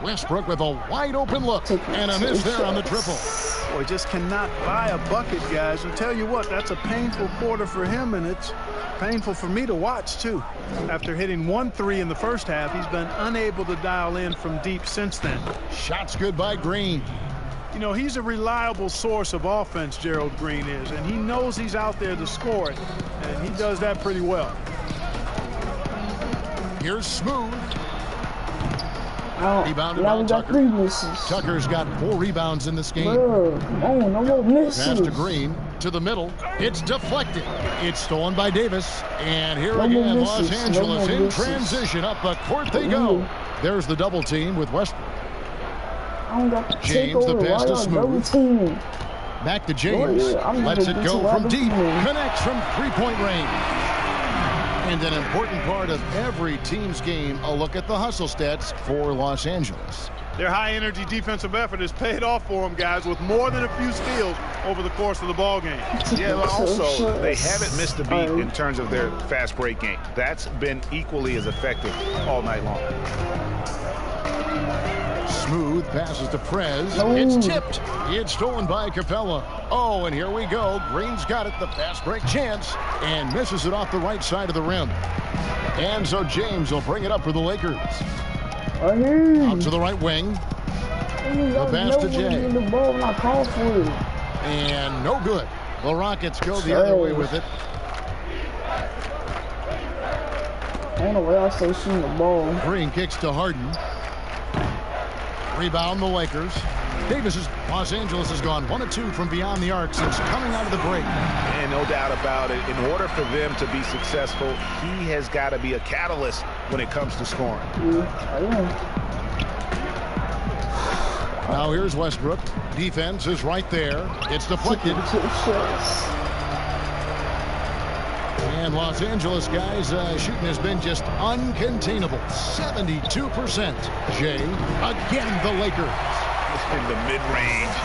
Westbrook with a wide open look. And a miss there on the triple. Boy, just cannot buy a bucket, guys. I'll tell you what, that's a painful quarter for him, and it's painful for me to watch, too. After hitting 1-3 in the first half, he's been unable to dial in from deep since then. Shots good by Green. You know, he's a reliable source of offense, Gerald Green is, and he knows he's out there to score it, and he does that pretty well. Here's Smooth. Rebounded by Tucker. Tucker's got 4 rebounds in this game. Bro, come on, no more misses. Pass to Green, to the middle. It's deflected. It's stolen by Davis. And here again, Los Angeles in transition. Up the court they go. There's the double team with Westbrook. James, the pass to Smooth. Back to James. Lets it go from deep. Connects from three-point range. And an important part of every team's game, a look at the hustle stats for Los Angeles. Their high-energy defensive effort has paid off for them, guys, with more than a few steals over the course of the ball game. Yeah, but also, they haven't missed a beat in terms of their fast break game. That's been equally as effective all night long. Smooth passes to Prez. It's tipped. It's stolen by Capella. Oh, and here we go. Green's got it. The fast break chance. And misses it off the right side of the rim. And so James will bring it up for the Lakers. Out to the right wing. The pass to Jay. And no good. The Rockets go the other way with it. I don't know where else they shooting the ball. Green kicks to Harden. Rebound the Lakers. Los Angeles has gone 1 of 2 from beyond the arc since coming out of the break. And no doubt about it, in order for them to be successful, he has got to be a catalyst when it comes to scoring. Now here's Westbrook. Defense is right there. It's deflected. And Los Angeles guys shooting has been just uncontainable. 72%. Jay, again the Lakers. In the mid-range,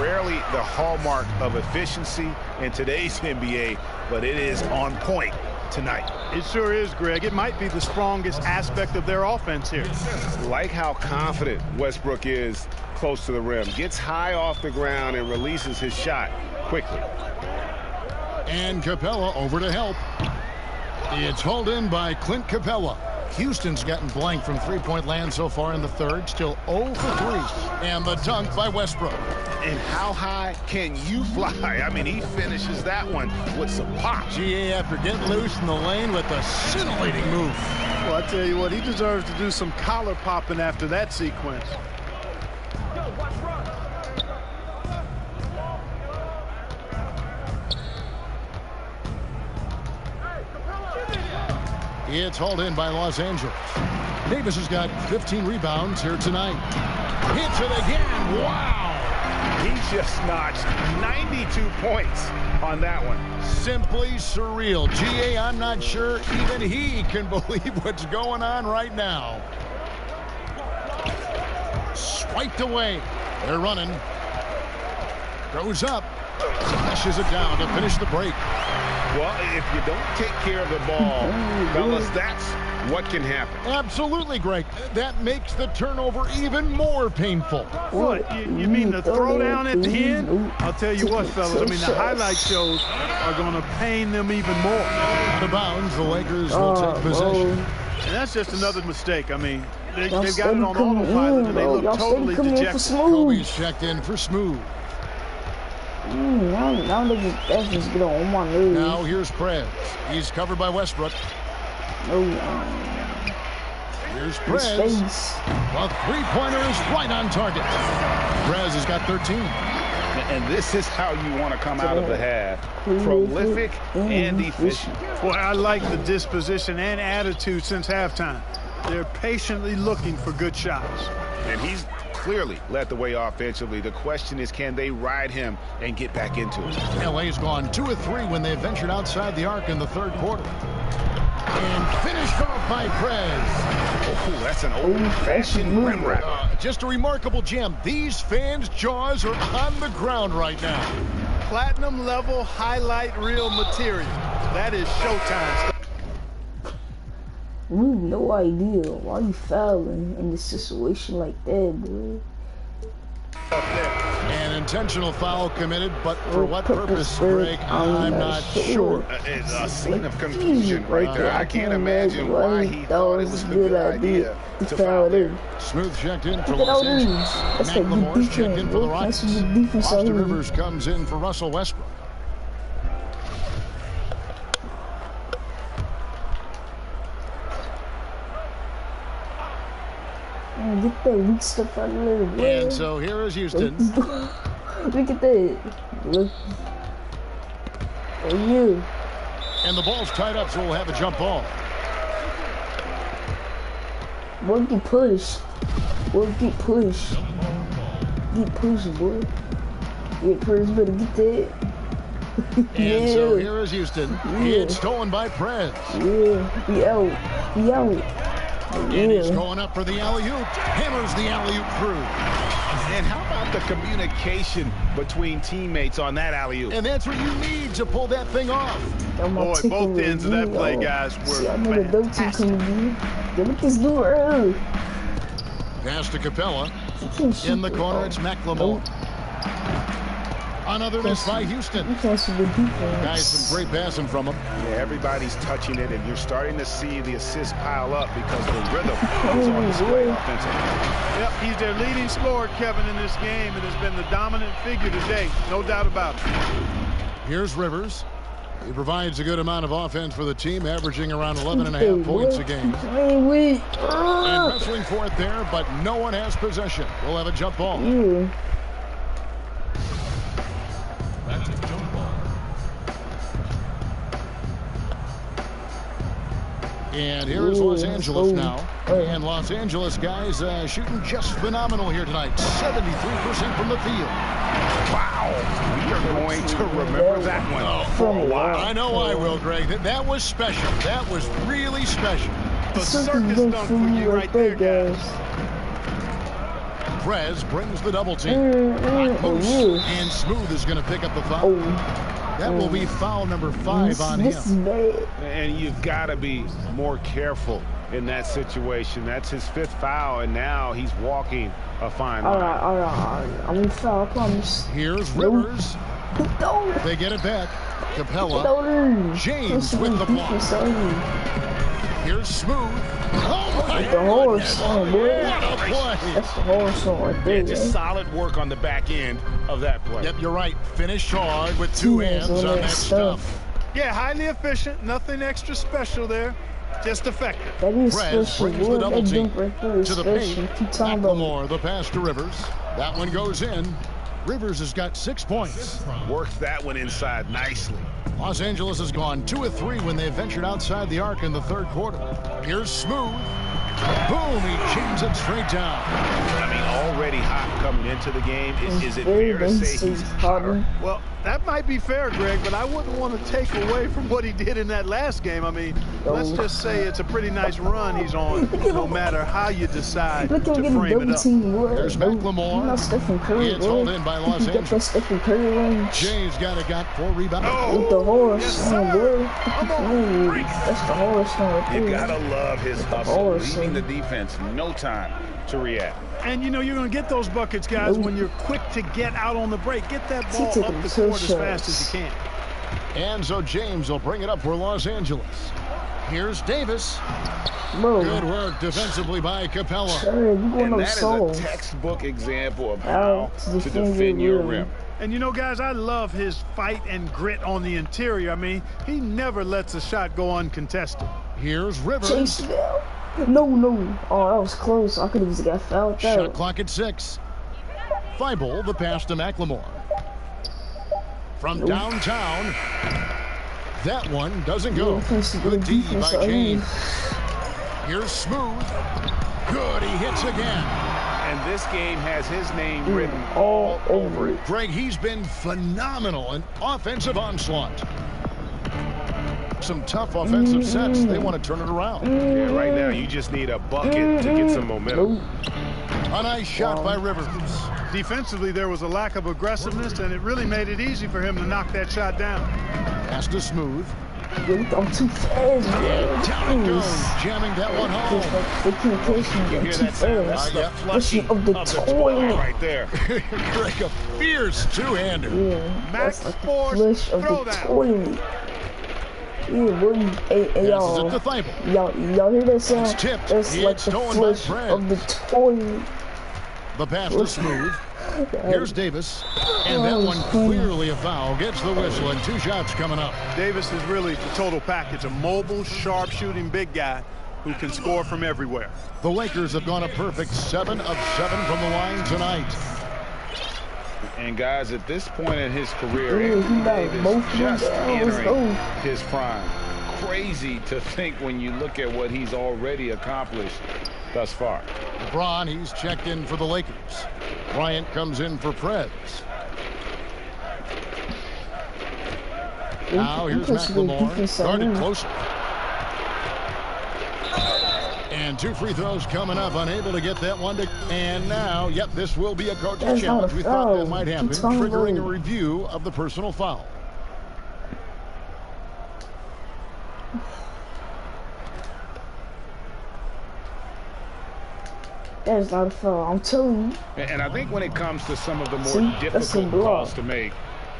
rarely the hallmark of efficiency in today's NBA, but it is on point tonight. It sure is, Greg. It might be the strongest aspect of their offense here. Like how confident Westbrook is close to the rim. Gets high off the ground and releases his shot quickly. And Capella over to help. It's hauled in by Clint Capella. Houston's gotten blank from three-point land so far in the third. Still 0 for 3. And the dunk by Westbrook. And how high can you fly? I mean, he finishes that one with some pop. GA after getting loose in the lane with a scintillating move. Well, I tell you what, he deserves to do some collar popping after that sequence. It's hauled in by Los Angeles. Davis has got 15 rebounds here tonight. Hits it again. Wow. He just notched 92 points on that one. Simply surreal. GA, I'm not sure even he can believe what's going on right now. Swiped away. They're running. Goes up. Slashes it down to finish the break. Well, if you don't take care of the ball, fellas, that's what can happen. Absolutely, Greg. That makes the turnover even more painful. What? You mean the throwdown at the end? I'll tell you what, fellas. I mean, the highlight shows are going to pain them even more. Out of bounds, the Lakers will take possession. And that's just another mistake. I mean, they've got it on autopilot, and they look totally dejected. Kobe's checked in for Smooth. Now they just get on my nerves. Now here's Prez. He's covered by Westbrook. Here's Prez. The three-pointer is right on target. Prez has got 13. And this is how you want to come out of the half. Prolific and efficient. Boy, I like the disposition and attitude since halftime. They're patiently looking for good shots. And he's clearly led the way offensively. The question is, can they ride him and get back into it? LA's gone 2 of 3 when they ventured outside the arc in the third quarter. And finished off by Prez. Oh, that's an old-fashioned rim wrap. Just a remarkable gem. These fans' jaws are on the ground right now. Platinum level highlight reel material. That is showtime. We have no idea why you fouling in this situation like that, bro. An intentional foul committed, but for what purpose, Greg? I'm not sure. It's a scene of confusion right there. I can't imagine why he thought it was a good idea to foul there. Smooth checked in for Los Angeles. McLemore's checked in for the Rockets. Austin Rivers comes in for Russell Westbrook. Get that weak stuff out of there, bro. And so here is Houston. Look at that. Look. And you. And the ball's tied up, so we'll have a jump ball. Boy, get pushed. Boy, get pushed. Get pushed, boy. Get pushed, better get that. And so here is Houston. It's stolen by Prez. Yeah, we out. We out. And he's going up for the alley-oop. Hammers the alley-oop through. And how about the communication between teammates on that alley-oop? And that's what you need to pull that thing off. Boy, both ends of that play, guys, were fantastic. Look at this dude. Pass to Capella. In the corner, it's McLemore. Another miss by Houston. Guys, some great passing from him. Yeah, everybody's touching it, and you're starting to see the assists pile up because the rhythm is on display offensively. Yep, he's their leading scorer, Kevin, in this game, and has been the dominant figure today. No doubt about it. Here's Rivers. He provides a good amount of offense for the team, averaging around 11.5 points a game. And wrestling for it there, but no one has possession. We'll have a jump ball. And here is Los Angeles now. And Los Angeles guys shooting just phenomenal here tonight. 73% from the field. Wow. We are going to remember that one for a while. I know I will, Greg. That was special. That was really special. The circus dunk for you right there, guys. Prez brings the double team. Moose and Smooth is going to pick up the foul. That will be foul number 5 on him. And you've got to be more careful in that situation. That's his 5th foul, and now he's walking a fine line. All right. I'm going to foul, I promise. Here's Rivers. They get it back. Capella. James with the block. Here's Smooth. Oh, my the horse on, boy. What a play. That's the horse on right there. Just solid work on the back end of that play. Yep, you're right. Finished hard with 2 hands on that stuff. Yeah, highly efficient. Nothing extra special there. Just effective. That is Prez special. brings the double team to the paint. Special. McLemore, the pass to Rivers. That one goes in. Rivers has got 6 points. Works that one inside nicely. Los Angeles has gone 2 of 3 when they ventured outside the arc in the 3rd quarter. Here's Smooth. Boom, he jams it straight down. I mean, already hot coming into the game. Is it fair to say he's hotter? Well, that might be fair, Greg, but I wouldn't want to take away from what he did in that last game. I mean, let's just say it's a pretty nice run he's on, no matter how you decide to frame it up. There's McLemore. It's hauled in by Los Angeles. Jay's got 4 rebounds. With the horse. That's the horse. You gotta love his hustle, leaving the defense no time to react. And you know you're going to get those buckets, guys, when you're quick to get out on the break. Get that ball up the court as fast as you can. And so James will bring it up for Los Angeles. Here's Davis. Good work defensively by Capella. And that is a textbook example of how to defend your rim. And you know, guys, I love his fight and grit on the interior. I mean, he never lets a shot go uncontested. Here's Rivers. No. Oh, that was close. I could have just got fouled out. Shot clock at 6. Thibault, the pass to McLemore. From downtown. That one doesn't go. Good D by James. Here's Smooth. Good, he hits again. And this game has his name written all over it. Greg, he's been phenomenal in offensive onslaught. Some tough offensive sets. They want to turn it around. Yeah, right now you just need a bucket to get some momentum. A nice shot by Rivers. Defensively, there was a lack of aggressiveness, and it really made it easy for him to knock that shot down. Pass to Smooth. I'm too fast, man. Down it goes, jamming that one home. They can't catch me. I'm too fast. That's the flushing of the toilet right there. Greg, a fierce two-hander. Yeah, Max that's like Force the flush of the toilet. Yeah, boy, hey, y'all hear that sound? That's like the flush of the toilet. The pass to Smooth. Here's Davis. And that one clearly a foul. Gets the whistle, and 2 shots coming up. Davis is really the total package. A mobile, sharp-shooting big guy who can score from everywhere. The Lakers have gone a perfect 7 of 7 from the line tonight. And guys, at this point in his career, Anthony Davis just entering his prime. Crazy to think when you look at what he's already accomplished thus far. LeBron, he's checked in for the Lakers. Bryant comes in for Prez. Now here's McLemore, guarded closer. And 2 free throws coming up, unable to get that one to. And now, yep, this will be a coaching challenge. We thought that might happen, triggering a review of the personal foul. That is not a foul, I'm telling you. And I think when it comes to some of the more difficult calls to make,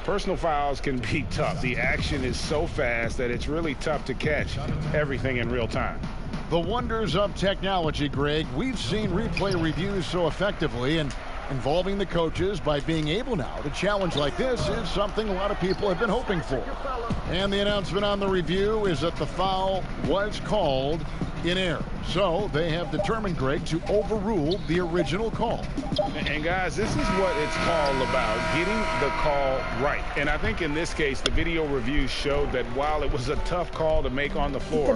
personal fouls can be tough. The action is so fast that it's really tough to catch everything in real time. The wonders of technology, Greg. We've seen replay reviews so effectively, and Involving the coaches by being able now to challenge like this is something a lot of people have been hoping for. And the announcement on the review is that the foul was called in error. So they have determined, Greg, to overrule the original call. And guys, this is what it's all about, getting the call right. And I think in this case, the video review showed that while it was a tough call to make on the floor,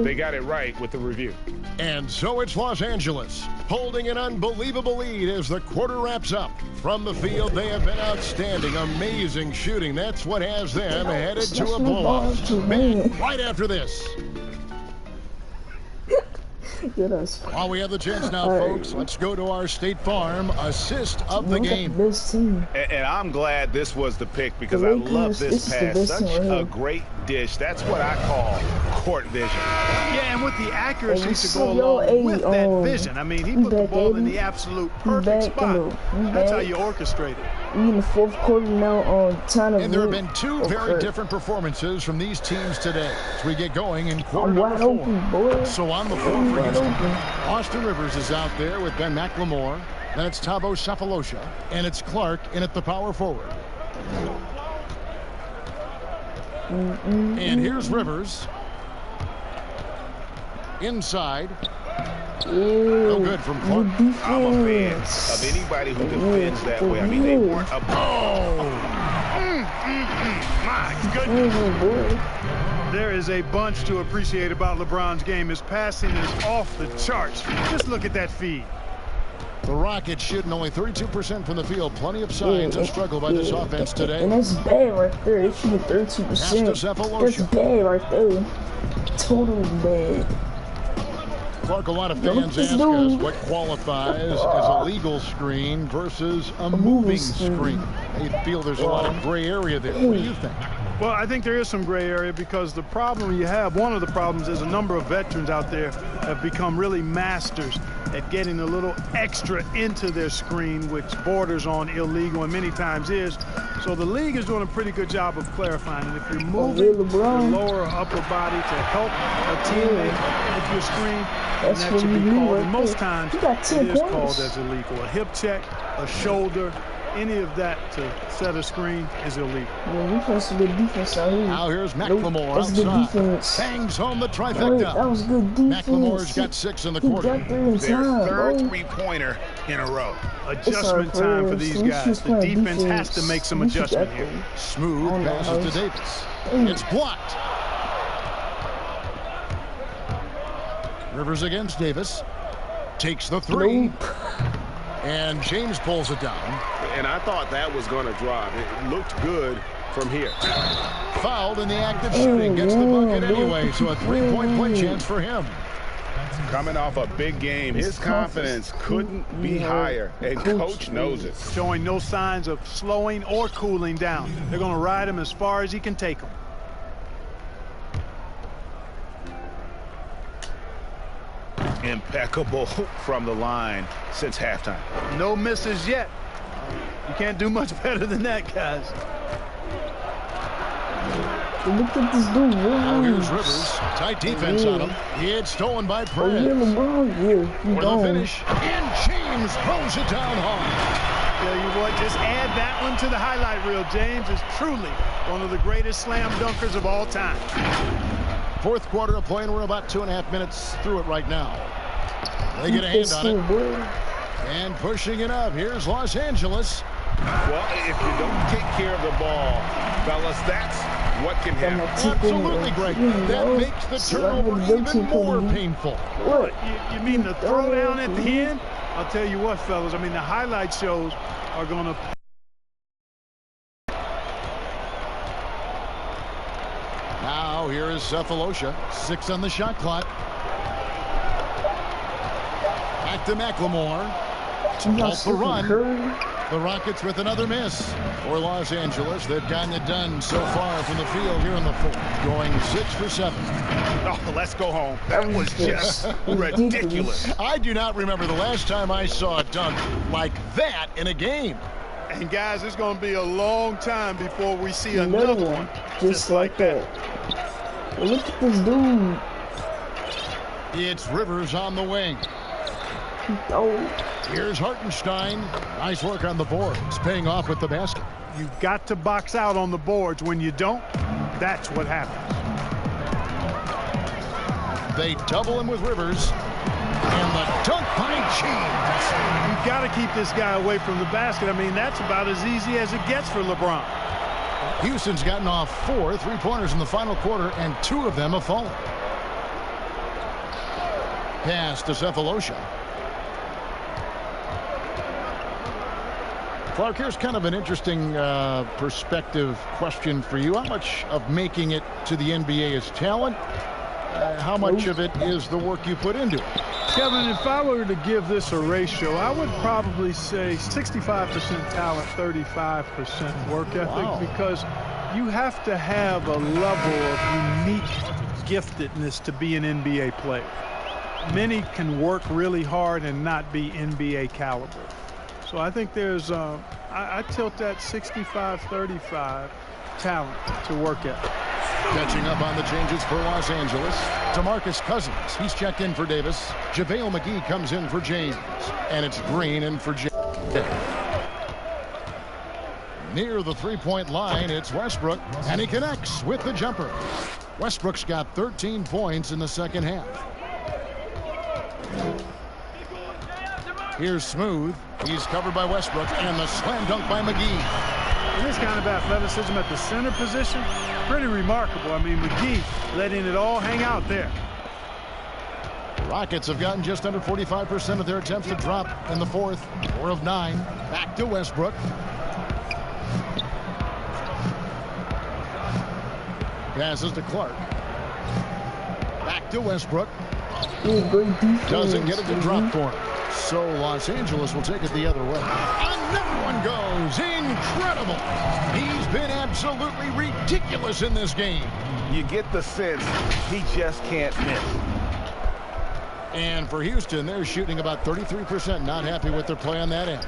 they got it right with the review. And so it's Los Angeles holding an unbelievable lead as the quarter wraps up. From the field, they have been outstanding, amazing shooting. That's what has them headed to a blowout. Back right after this. While we have the chance now, folks, let's go to our State Farm assist of the game. And I'm glad this was the pick because I love this pass. Such a great dish. That's what I call court vision. Yeah, and with the accuracy to go along with that vision. I mean, he put the ball in the absolute perfect spot. That's how you orchestrate it. We in the fourth quarter now on time. And there have been two very different performances from these teams today as we get going in quarter number 4. So on the floor for Houston, Austin Rivers is out there with Ben McLemore. Then it's Thabo Sefolosha, and it's Clark in at the power forward. And here's Rivers. Inside. No good from Clark. I'm a fan of anybody who defends that way. I mean, they weren't a My goodness. There is a bunch to appreciate about LeBron's game. His passing is off the charts. Just look at that feed. The Rockets shooting only 32% from the field. Plenty of signs of struggle by this offense today. And that's bad right there. It's shooting 32%. That's bad right there. Totally bad. Clark, a lot of fans ask us what qualifies as a legal screen versus a moving screen. They feel there's a lot of gray area there. What do you think? Well, I think there is some gray area because the problem you have, one of the problems is a number of veterans out there have become really masters at getting a little extra into their screen, which borders on illegal and many times is. So the league is doing a pretty good job of clarifying. And if you're moving your lower or upper body to help a teammate with your screen, that should be called. And most times it is called as illegal. A hip check, a shoulder, any of that to set a screen is illegal. Yeah, we played some good defense out here. Now here's McLemore outside. Good defense. Hangs home the trifecta. That was good defense. McLemore's got 6 in the quarter. Their third three-pointer in a row. Adjustment time for these guys. The defense has to make some adjustment here. Smooth passes to Davis. It's blocked. Rivers against Davis. Takes the 3. And James pulls it down. And I thought that was going to drive. It looked good from here. Fouled in the act of shooting. Gets the bucket anyway, so a 3-point play chance for him. Coming off a big game, his confidence couldn't be higher, and Coach knows it. Showing no signs of slowing or cooling down. They're going to ride him as far as he can take him. Impeccable from the line since halftime. No misses yet. You can't do much better than that, guys. Look at this dude. Now here's Rivers. Tight defense on him. It's stolen by Perez. For the finish. And James throws it down hard. Tell you what, just add that one to the highlight reel. James is truly one of the greatest slam dunkers of all time. Fourth quarter of play, and we're about 2.5 minutes through it right now. They get a hand on it. And pushing it up. Here's Los Angeles. Well, if you don't take care of the ball, fellas, that's what can happen. Absolutely, Greg. That makes the turnover even more painful. What? You mean the throwdown at the end? I'll tell you what, fellas. I mean, the highlight shows are going to... Now, here is Sefolosha. 6 on the shot clock. Back to McLemore. Off the run. The Rockets with another miss. For Los Angeles, they've gotten it done so far from the field here in the fourth. Going 6 for 7. Oh, let's go home. That was just ridiculous. I do not remember the last time I saw a dunk like that in a game. And guys, it's going to be a long time before we see another one just like that. Look at this dude. It's Rivers on the wing. Here's Hartenstein. Nice work on the boards, paying off with the basket. You've got to box out on the boards. When you don't, that's what happens. They double him with Rivers. And the dunk by James. You've got to keep this guy away from the basket. I mean, that's about as easy as it gets for LeBron. Houston's gotten off 4 3-pointers in the final quarter, and 2 of them have fallen. Pass to Cephalosha. Clark, here's kind of an interesting perspective question for you. How much of making it to the NBA is talent? How much of it is the work you put into it? Kevin, if I were to give this a ratio, I would probably say 65% talent, 35% work ethic, because you have to have a level of unique giftedness to be an NBA player. Many can work really hard and not be NBA caliber. So I think there's, I tilt that 65-35 talent to work ethic. Catching up on the changes for Los Angeles, DeMarcus Cousins. He's checked in for Davis. JaVale McGee comes in for James. And it's Green in for James. Near the three-point line, it's Westbrook. And he connects with the jumper. Westbrook's got 13 points in the second half. Here's Smooth. He's covered by Westbrook. And the slam dunk by McGee. And this kind of athleticism at the center position, pretty remarkable. I mean, McGee letting it all hang out there. The Rockets have gotten just under 45% of their attempts to drop in the fourth. 4 of 9. Back to Westbrook. Passes to Clark. Back to Westbrook. Doesn't get it to drop for him. So Los Angeles will take it the other way. Another one goes. Incredible. He's been absolutely ridiculous in this game. You get the sense he just can't miss. And for Houston, they're shooting about 33%. Not happy with their play on that end.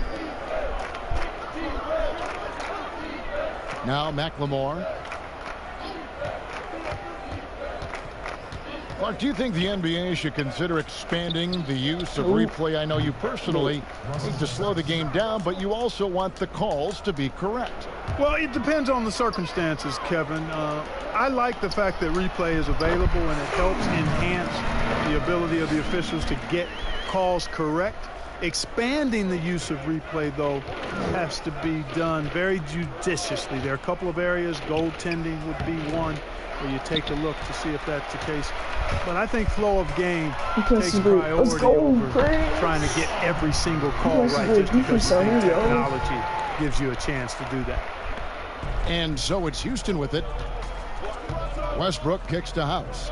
Now McLemore. Clark, do you think the NBA should consider expanding the use of replay? I know you personally need to slow the game down, but you also want the calls to be correct. Well, it depends on the circumstances, Kevin. I like the fact that replay is available and it helps enhance the ability of the officials to get calls correct. Expanding the use of replay, though, has to be done very judiciously. There are a couple of areas, goaltending would be one, where you take a look to see if that's the case. But I think flow of game takes priority over trying to get every single call right just because technology gives you a chance to do that. And so it's Houston with it. Westbrook kicks to House.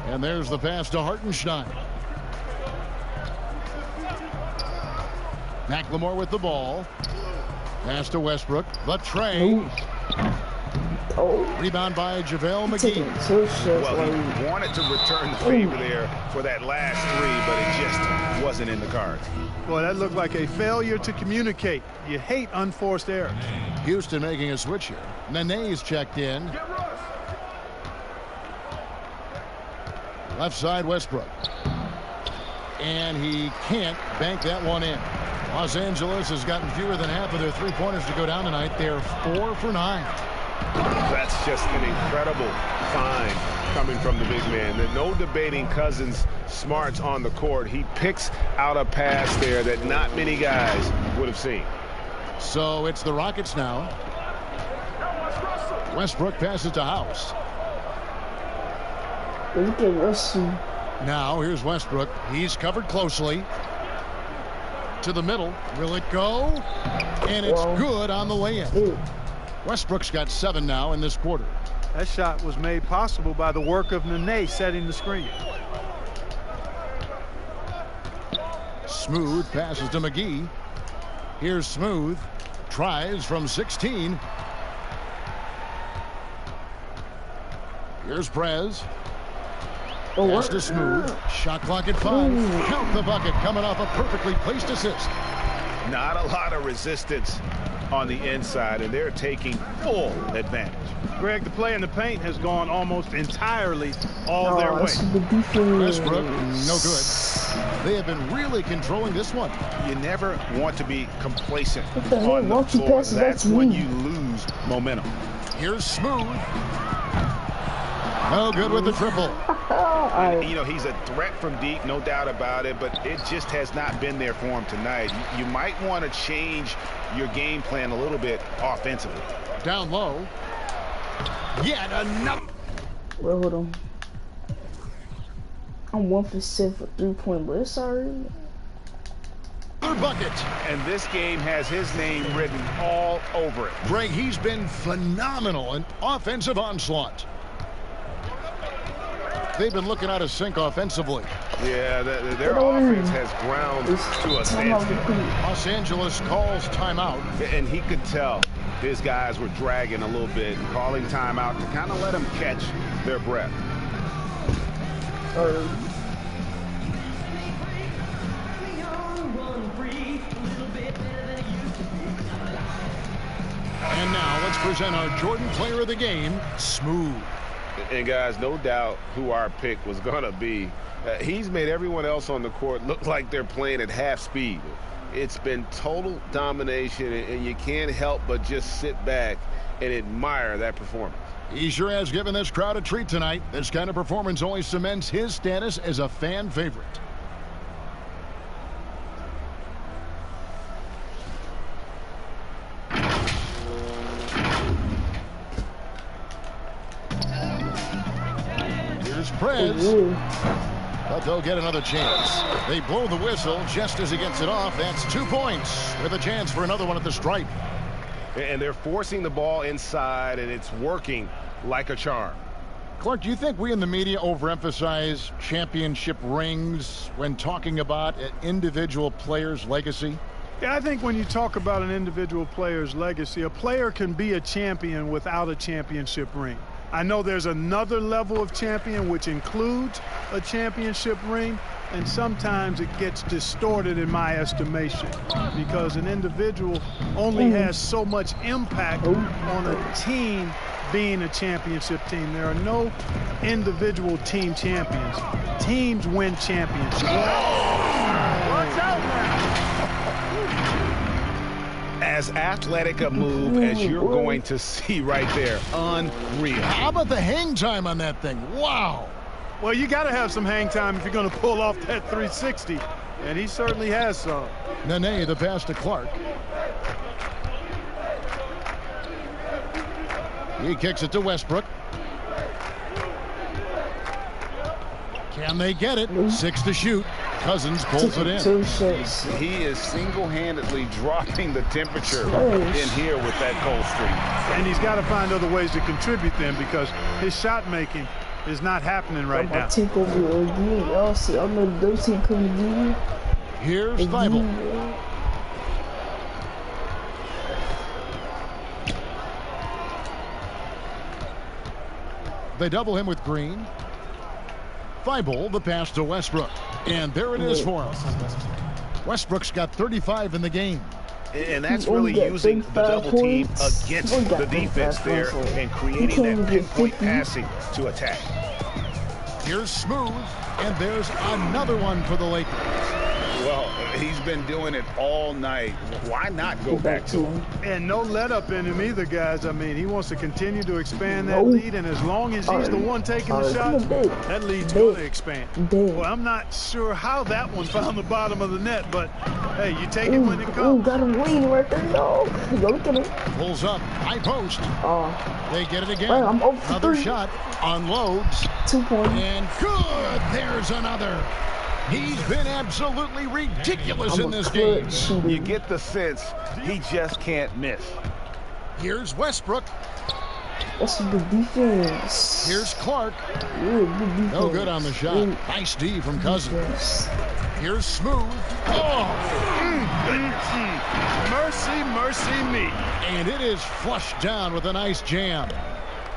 And there's the pass to Hartenstein. McLemore with the ball. Pass to Westbrook. The tray. Rebound by JaVale McGee. Well, he wanted to return the favor there for that last three, but it just wasn't in the cards. Boy, that looked like a failure to communicate. You hate unforced errors. Houston making a switch here. Nene's checked in. Left side, Westbrook. And he can't bank that one in. Los Angeles has gotten fewer than half of their three-pointers to go down tonight. They're 4 for 9. That's just an incredible find coming from the big man. There's no debating Cousins' smarts on the court. He picks out a pass there that not many guys would have seen. So it's the Rockets now. Westbrook passes to House. Look at Russell. Now here's Westbrook. He's covered closely. To the middle. Will it go? And it's good on the way-in. Westbrook's got 7 now in this quarter. That shot was made possible by the work of Nene setting the screen. Smooth passes to McGee. Here's Smooth. Tries from 16. Here's Prez. Pass to Smooth. Shot clock at 5. Count the bucket coming off a perfectly placed assist. Not a lot of resistance on the inside, and they're taking full advantage. Greg, the play in the paint has gone almost entirely all their way. Westbrook, no good. They have been really controlling this one. You never want to be complacent What the hell? on the Wonky floor. passes, That's that's when me. you lose momentum. Here's Smooth. No good with the triple. You know, he's a threat from deep, no doubt about it, but it just has not been there for him tonight. You might want to change your game plan a little bit offensively. Down low. Yet another. Well, hold on. I'm 1 for 7 for 3-point, but it's alright. Bucket. And this game has his name written all over it. Greg, he's been phenomenal in offensive onslaught. They've been looking out of sync offensively. Yeah, their offense has ground to a standstill. Los Angeles calls timeout. And he could tell his guys were dragging a little bit, calling timeout to kind of let them catch their breath. And now let's present our Jordan Player of the Game, Smooth. And guys, no doubt who our pick was going to be. He's made everyone else on the court look like they're playing at half speed. It's been total domination, and you can't help but just sit back and admire that performance. He sure has given this crowd a treat tonight. This kind of performance only cements his status as a fan favorite. Here's Prez. But they'll get another chance. They blow the whistle just as he gets it off. That's 2 points with a chance for another one at the stripe. And they're forcing the ball inside, and it's working like a charm. Clark, do you think we in the media overemphasize championship rings when talking about an individual player's legacy? Yeah, I think when you talk about an individual player's legacy, a player can be a champion without a championship ring. I know there's another level of champion which includes a championship ring, and sometimes it gets distorted in my estimation because an individual only has so much impact on a team being a championship team. There are no individual team champions. Teams win championships. Watch out now. As athletic a move as you're going to see right there. Unreal. How about the hang time on that thing? Wow. Well, you got to have some hang time if you're going to pull off that 360, and he certainly has some. Nene, the pass to Clark. He kicks it to Westbrook. Can they get it? 6 to shoot. Cousins pulls it in. He is single-handedly dropping the temperature in here with that cold streak. And he's got to find other ways to contribute then because his shot making is not happening right now. Take over again. Y'all see, I'm gonna do team coming again. Here's Thibault. They double him with Green. Thibault, the pass to Westbrook. And there it is for him. Westbrook's got 35 in the game. And that's really using the double team against the defense there and creating that pinpoint passing to attack. Here's Smooth, and there's another one for the Lakers. Well, he's been doing it all night. Why not go back to him? And no let up in him either, guys. I mean, he wants to continue to expand that lead, and as long as he's the one taking the shots, that lead's going to expand. Well, I'm not sure how that one found the bottom of the net, but hey, you take it when it comes. Got him leaning right there, yo. Look at him. Pulls up, high post. They get it again. I'm over another 3. shot, unloads. 2 points. And good, there's another. He's been absolutely ridiculous in this game. You get the sense he just can't miss. Here's Westbrook. That's a good defense. Here's Clark. Good defense. No good on the shot. Nice D from Cousins. Here's Smooth. Mercy, mercy me. And it is flushed down with a nice jam.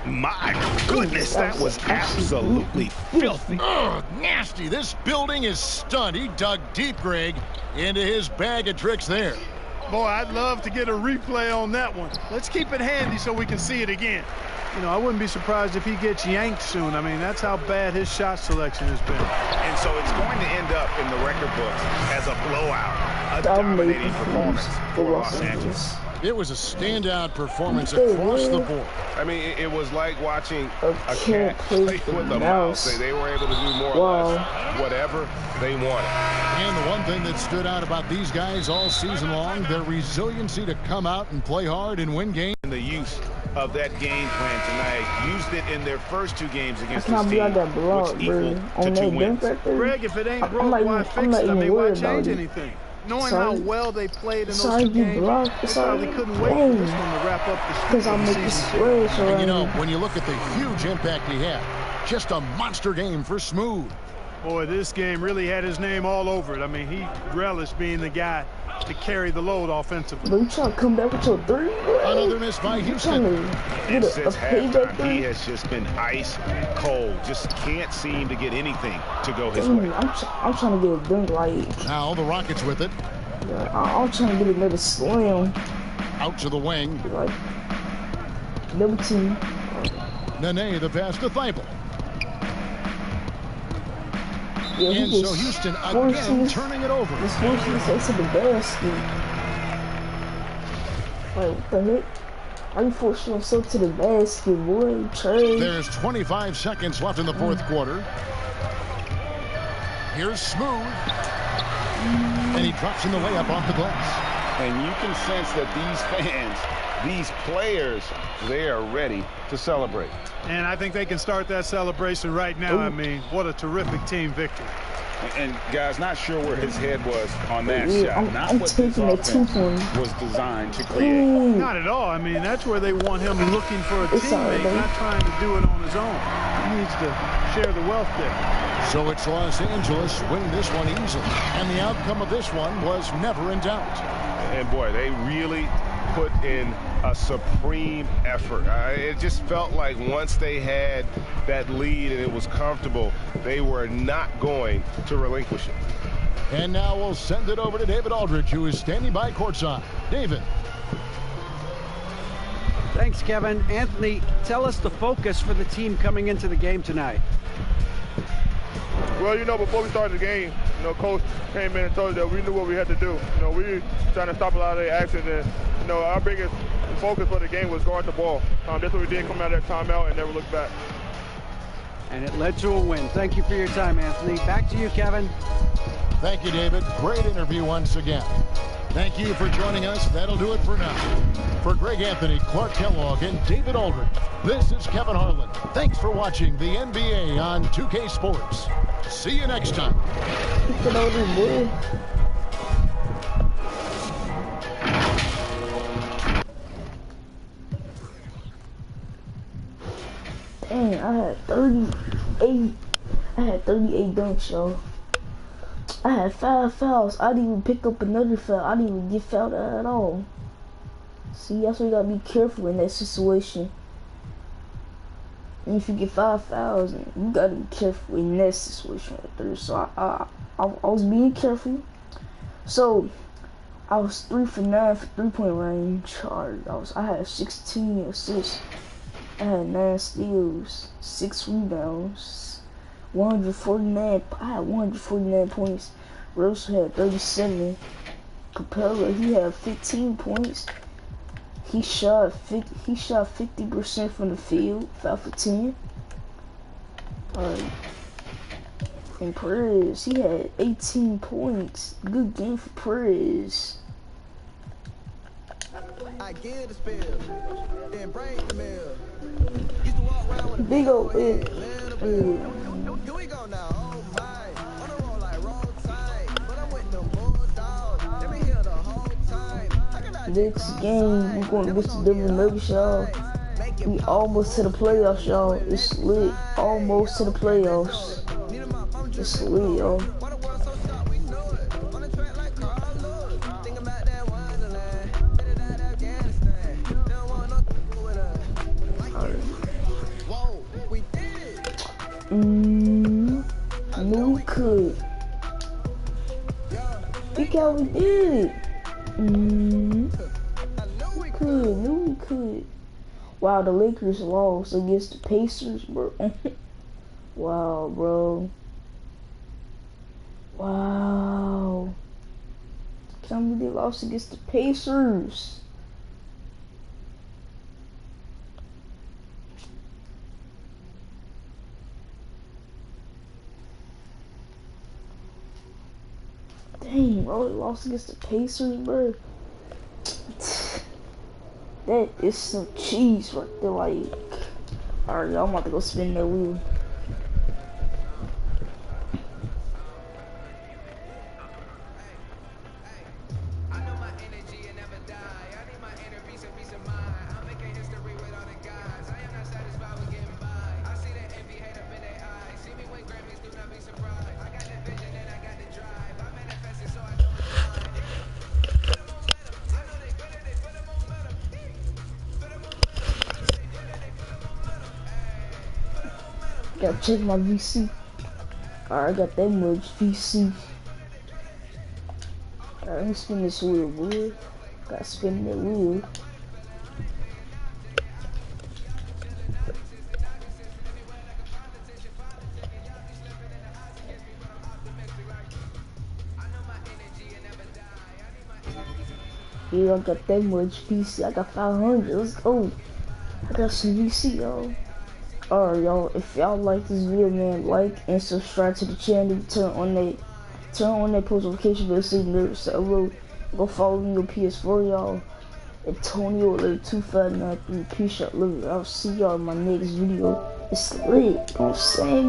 My goodness, that was absolutely filthy. Ugh, nasty. This building is stunned. He dug deep, Greg, into his bag of tricks there. Boy, I'd love to get a replay on that one. Let's keep it handy so we can see it again. You know, I wouldn't be surprised if he gets yanked soon. I mean, that's how bad his shot selection has been. And so it's going to end up in the record books as a blowout, a dominating performance for Los Angeles. It was a standout performance across the board. I mean, it was like watching a cat play with a mouse. They were able to do more or less whatever they wanted. And the one thing that stood out about these guys all season long, their resiliency to come out and play hard and win games. And the use of that game plan tonight, used it in their first 2 games against this team, which equal to 2 wins. Greg, if it ain't broke, why fix it? I mean, why change anything? Knowing how well they played in those 2 games, they probably couldn't wait for this one to wrap up the season. And you know, when you look at the huge impact he had, just a monster game for Smooth. Boy, this game really had his name all over it. I mean, he relished being the guy to carry the load offensively. But you trying to come back with your 3? Another miss by Houston. And since halftime, he has just been ice cold. Just can't seem to get anything to go his way. I'm trying to get a dunk like. Now the Rockets with it. Yeah, I'm trying to get another slam. Out to the wing. Like, number 2. Nene, the pass to Thibault. Yeah, and so Houston again turning it over. This forcing us to the basket. Like, what the heck? Are you forcing yourself to the basket, boy? Trade. There's 25 seconds left in the 4th quarter. Here's Smooth. And he drops in the layup off the glass. And you can sense that these fans, these players, they are ready to celebrate. And I think they can start that celebration right now. I mean, what a terrific team victory. And guys, not sure where his head was on that shot. Not what this offense was designed to create. Not at all. I mean, that's where they want him looking for a teammate, not trying to do it on his own. He needs to share the wealth there. So it's Los Angeles winning this one easily. And the outcome of this one was never in doubt. And boy, they really put in a supreme effort. It just felt like once they had that lead and it was comfortable, they were not going to relinquish it. And now we'll send it over to David Aldridge, who is standing by courtside. David. Thanks, Kevin. Anthony, tell us the focus for the team coming into the game tonight. Well, you know, before we started the game, you know, Coach came in and told us that we knew what we had to do. You know, we were trying to stop a lot of their actions, and, you know, our biggest focus for the game was guard the ball. That's what we did, come out of that timeout and never look back. And it led to a win. Thank you for your time, Anthony. Back to you, Kevin. Thank you, David. Great interview once again. Thank you for joining us. That'll do it for now. For Greg Anthony, Clark Kellogg, and David Aldridge, this is Kevin Harlan. Thanks for watching the NBA on 2K Sports. See you next time. Dang, I had 38. I had 38 dunks, y'all. I had 5 fouls. I didn't even pick up another foul. I didn't even get fouled at all. See, that's why you gotta be careful in that situation. And if you get 5 fouls, you gotta be careful in that situation right there. So I was being careful. So I was 3 for 9 for 3-point range. I had 16 assists. I had 9 steals, 6 rebounds, 149. I had 149 points. Russell had 37. Capella, he had 15 points. He shot 50% from the field, 5 for 10. And Perez, he had 18 points. Good game for Perez. I give the spill, then break the mill. Used to walk around with a big old head. Here we go now, oh my. On the roll like roll tide, but I'm with them bulldogs. Let me hear the whole time. Next game, we're going against the Denver Nuggets, y'all. We almost to the playoffs, y'all. It's lit. Almost to the playoffs. It's lit, y'all. No, we could. Look how we did it. We could. Wow, the Lakers lost against the Pacers, bro. Wow, bro. Wow. Can't believe they lost against the Pacers. Dang, bro, they lost against the Pacers, bro. That is some cheese right there, like. Alright, y'all, I'm about to go spin that wheel. Gotta check my VC. Alright, I got that much VC. Alright, let me spin this wheel, boy. Gotta spin that wheel. Yeah, I got that much VC. I got 500. Let's go. I got some VC, y'all. Alright, y'all, if y'all like this video, man, like and subscribe to the channel. Turn on that post notification bell so you never say hello. Go follow me on PS4, y'all. Antonio 259. Peace out, love you. I'll see y'all in my next video. It's lit. You know what I'm saying?